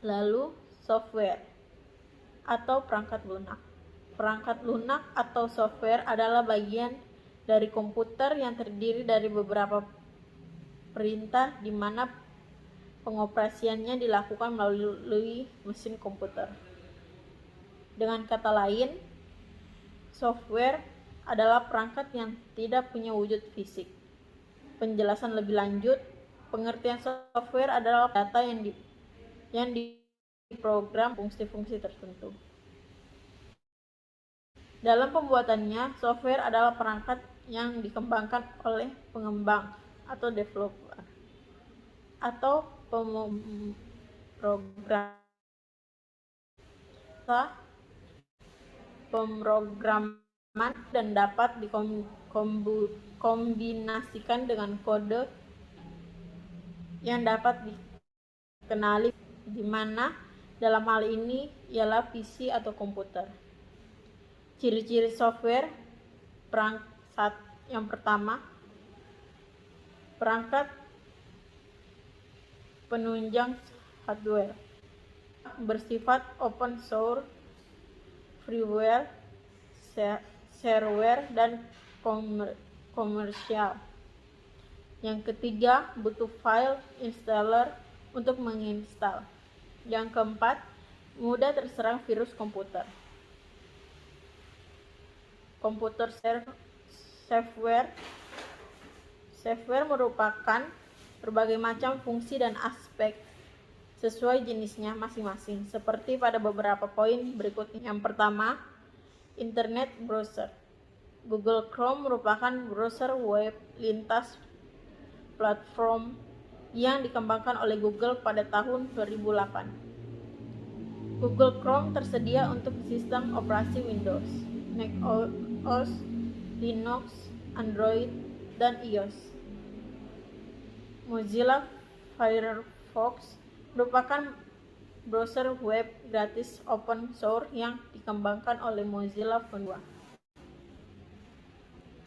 Lalu, software atau perangkat lunak. Perangkat lunak atau software adalah bagian dari komputer yang terdiri dari beberapa perintah di mana pengoperasiannya dilakukan melalui mesin komputer. Dengan kata lain, software adalah perangkat yang tidak punya wujud fisik. Penjelasan lebih lanjut, pengertian software adalah data yang diprogram fungsi-fungsi tertentu. Dalam pembuatannya, software adalah perangkat yang dikembangkan oleh pengembang atau developer atau pemrograman dan dapat dikombinasikan dengan kode yang dapat dikenali, di mana dalam hal ini ialah PC atau komputer. Ciri-ciri software perangkat yang pertama, perangkat penunjang hardware bersifat open source, freeware, shareware, dan komersial. Yang ketiga, butuh file installer untuk menginstal. Yang keempat, mudah terserang virus komputer. Komputer software merupakan berbagai macam fungsi dan aspek sesuai jenisnya masing-masing, seperti pada beberapa poin berikutnya. Yang pertama, Internet Browser. Google Chrome merupakan browser web lintas platform yang dikembangkan oleh Google pada tahun 2008. Google Chrome tersedia untuk sistem operasi Windows, macOS, Linux, Android, dan iOS. Mozilla Firefox merupakan browser web gratis open source yang dikembangkan oleh Mozilla Foundation.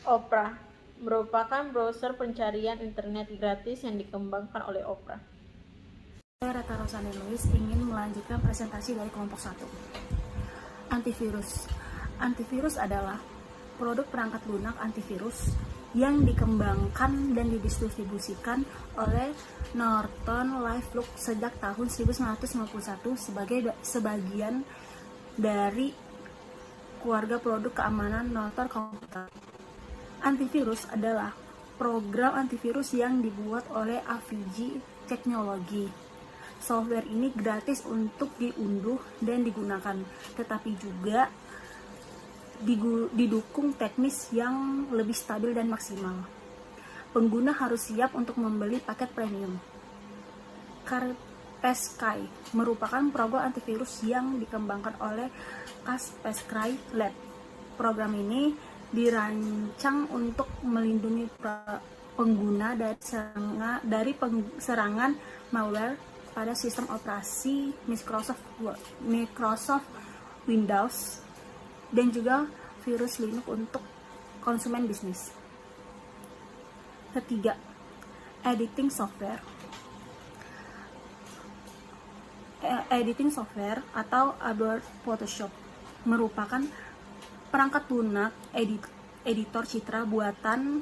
Opera merupakan browser pencarian internet gratis yang dikembangkan oleh Opera. Saya Rata Rosalind Lewis ingin melanjutkan presentasi dari kelompok 1. Antivirus. Antivirus adalah produk perangkat lunak antivirus yang dikembangkan dan didistribusikan oleh Norton LifeLock sejak tahun 1991 sebagian dari keluarga produk keamanan Norton Computer. Antivirus adalah program antivirus yang dibuat oleh Avigi Technology. Software ini gratis untuk diunduh dan digunakan, tetapi juga didukung teknis yang lebih stabil dan maksimal. Pengguna harus siap untuk membeli paket premium. Kaspersky merupakan program antivirus yang dikembangkan oleh Kaspersky Lab. Program ini dirancang untuk melindungi pengguna dari serangan malware pada sistem operasi Microsoft Windows dan juga virus Linux untuk konsumen bisnis. Ketiga, editing software. Editing software atau Adobe Photoshop merupakan perangkat lunak editor citra buatan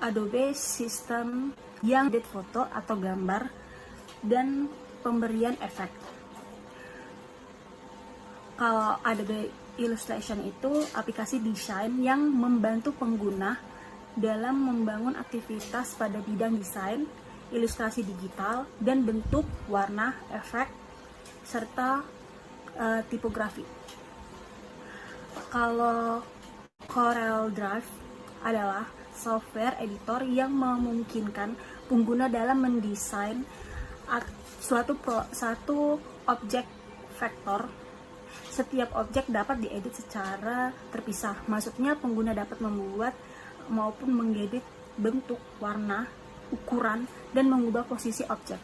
Adobe System yang edit foto atau gambar dan pemberian efek. Kalau Adobe Illustration itu aplikasi desain yang membantu pengguna dalam membangun aktivitas pada bidang desain, ilustrasi digital, dan bentuk, warna, efek, serta tipografi. Kalau Corel Drive adalah software editor yang memungkinkan pengguna dalam mendesain suatu objek vektor. Setiap objek dapat diedit secara terpisah. Maksudnya pengguna dapat membuat maupun mengedit bentuk, warna, ukuran, dan mengubah posisi objek.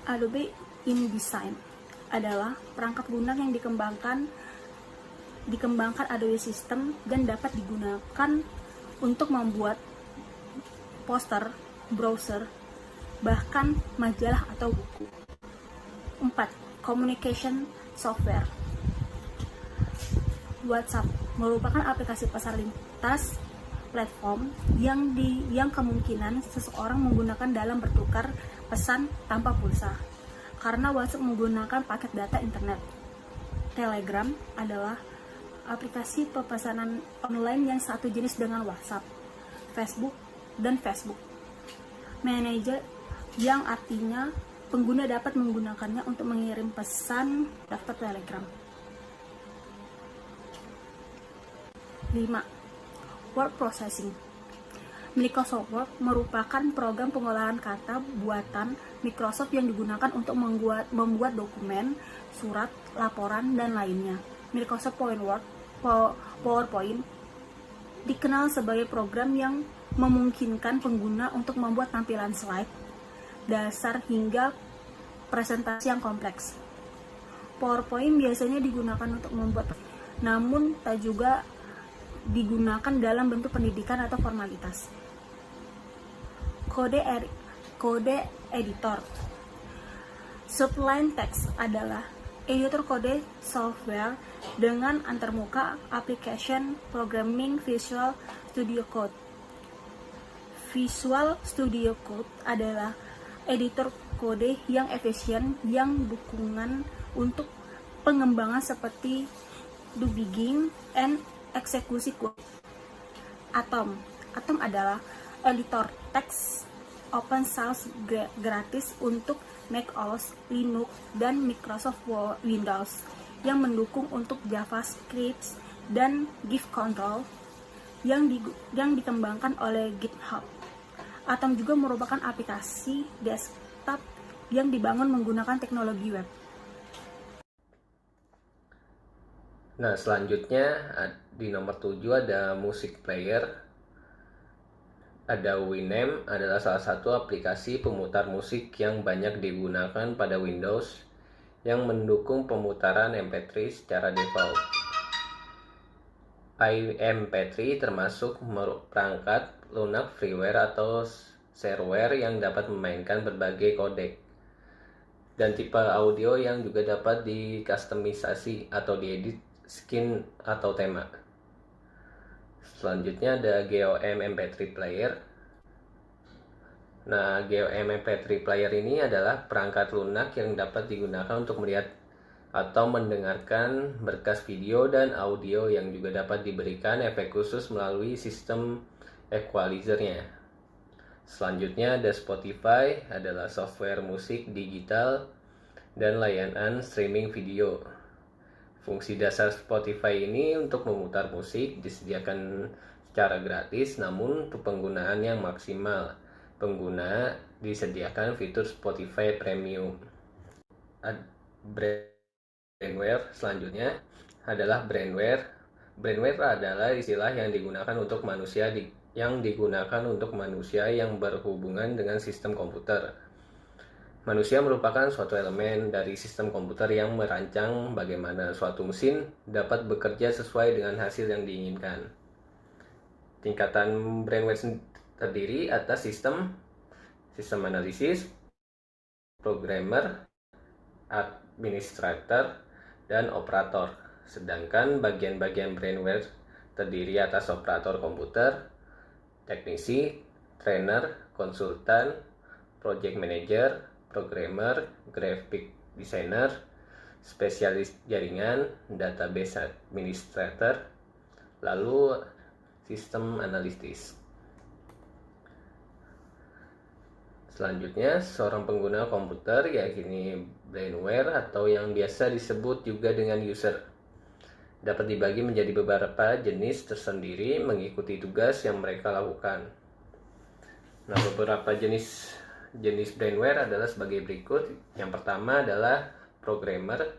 Adobe InDesign adalah perangkat lunak yang dikembangkan Adobe System dan dapat digunakan untuk membuat poster, browser, bahkan majalah atau buku. 4. Communication software. WhatsApp merupakan aplikasi pesan lintas platform yang kemungkinan seseorang menggunakan dalam bertukar pesan tanpa pulsa, karena WhatsApp menggunakan paket data internet. Telegram adalah aplikasi pemesanan online yang satu jenis dengan WhatsApp, Facebook Manager, yang artinya pengguna dapat menggunakannya untuk mengirim pesan daftar Telegram. 5. Word processing. Microsoft Word merupakan program pengolahan kata buatan Microsoft yang digunakan untuk membuat dokumen, surat, laporan, dan lainnya. Microsoft PowerPoint dikenal sebagai program yang memungkinkan pengguna untuk membuat tampilan slide, dasar hingga presentasi yang kompleks. PowerPoint biasanya digunakan untuk membuat, namun tak juga digunakan dalam bentuk pendidikan atau formalitas. Kode editor. Sublime Text adalah editor kode software dengan antarmuka application programming Visual Studio Code. Visual Studio Code adalah editor kode yang efisien yang dukungan untuk pengembangan seperti debugging and eksekusi kode. Atom adalah editor teks open source gratis untuk macOS, Linux, dan Microsoft Windows yang mendukung untuk JavaScript dan GIF control yang dikembangkan oleh GitHub. Atom juga merupakan aplikasi desktop yang dibangun menggunakan teknologi web. Nah, selanjutnya di nomor 7 ada music player. Ada Winamp, adalah salah satu aplikasi pemutar musik yang banyak digunakan pada Windows yang mendukung pemutaran MP3 secara default. MP3 termasuk perangkat lunak freeware atau shareware yang dapat memainkan berbagai kodek dan tipe audio yang juga dapat dikustomisasi atau diedit skin atau tema. Selanjutnya ada GeoM MP3 player. Nah, GeoM MP3 player ini adalah perangkat lunak yang dapat digunakan untuk melihat atau mendengarkan berkas video dan audio yang juga dapat diberikan efek khusus melalui sistem equalizer-nya. Selanjutnya ada Spotify, adalah software musik digital dan layanan streaming video. Fungsi dasar Spotify ini untuk memutar musik disediakan secara gratis, namun untuk penggunaan yang maksimal, pengguna disediakan fitur Spotify Premium. Brandware selanjutnya adalah brandware. Brandware adalah istilah yang digunakan untuk manusia yang berhubungan dengan sistem komputer. Manusia merupakan suatu elemen dari sistem komputer yang merancang bagaimana suatu mesin dapat bekerja sesuai dengan hasil yang diinginkan. Tingkatan brandware terdiri atas sistem analisis, programmer, administrator, dan operator. Sedangkan bagian-bagian brandware terdiri atas operator komputer, teknisi, trainer, konsultan, project manager, programmer, graphic designer, spesialis jaringan, database administrator, lalu sistem analitis. Selanjutnya, seorang pengguna komputer yakni brainware atau yang biasa disebut juga dengan user dapat dibagi menjadi beberapa jenis tersendiri mengikuti tugas yang mereka lakukan. Nah, beberapa jenis brainware adalah sebagai berikut. Yang pertama adalah programmer,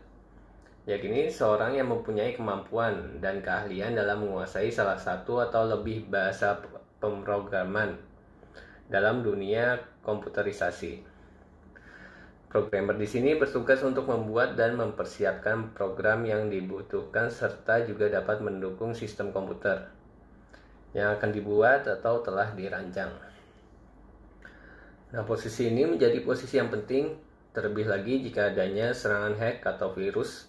yakni seorang yang mempunyai kemampuan dan keahlian dalam menguasai salah satu atau lebih bahasa pemrograman dalam dunia komputerisasi. Programmer di sini bertugas untuk membuat dan mempersiapkan program yang dibutuhkan serta juga dapat mendukung sistem komputer yang akan dibuat atau telah dirancang. Nah, posisi ini menjadi posisi yang penting, terlebih lagi jika adanya serangan hack atau virus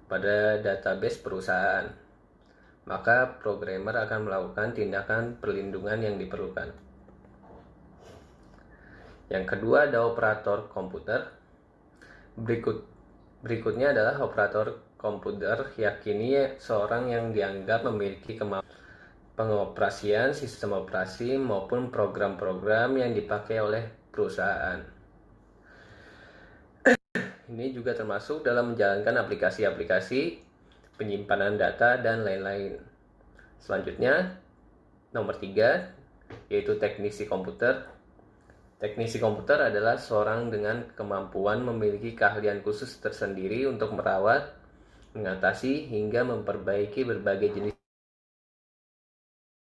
pada database perusahaan. maka programmer akan melakukan tindakan perlindungan yang diperlukan. Yang kedua ada operator komputer. Berikutnya adalah operator komputer, yakni seorang yang dianggap memiliki kemampuan pengoperasian sistem operasi maupun program-program yang dipakai oleh perusahaan. Ini juga termasuk dalam menjalankan aplikasi-aplikasi, penyimpanan data, dan lain-lain. Selanjutnya, nomor 3, yaitu teknisi komputer. Teknisi komputer adalah seorang dengan kemampuan memiliki keahlian khusus tersendiri untuk merawat, mengatasi, hingga memperbaiki berbagai jenis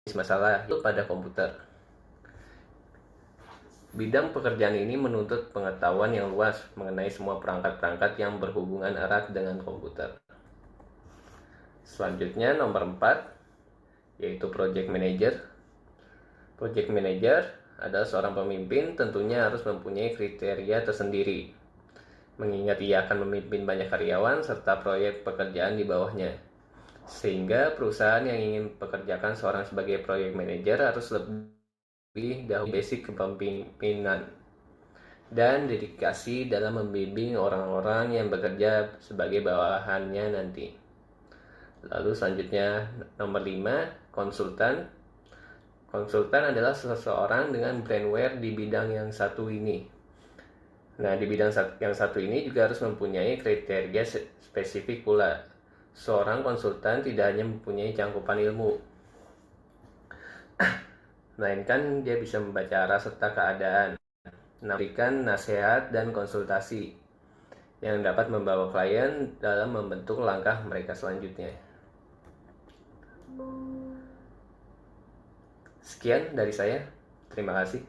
masalah pada komputer. Bidang pekerjaan ini menuntut pengetahuan yang luas mengenai semua perangkat-perangkat yang berhubungan erat dengan komputer. Selanjutnya nomor 4, yaitu project manager. Project manager adalah seorang pemimpin, tentunya harus mempunyai kriteria tersendiri, mengingat ia akan memimpin banyak karyawan serta proyek pekerjaan di bawahnya. Sehingga perusahaan yang ingin pekerjakan seorang sebagai project manager harus lebih dahulu basic kepemimpinan dan dedikasi dalam membimbing orang-orang yang bekerja sebagai bawahannya nanti. Lalu selanjutnya nomor 5, konsultan. Konsultan adalah seseorang dengan brainware di bidang yang satu ini. Nah, di bidang yang satu ini juga harus mempunyai kriteria spesifik pula. Seorang konsultan tidak hanya mempunyai cangkupan ilmu, melainkan dia bisa membaca arah serta keadaan, memberikan nasihat dan konsultasi yang dapat membawa klien dalam membentuk langkah mereka selanjutnya. Sekian dari saya. Terima kasih.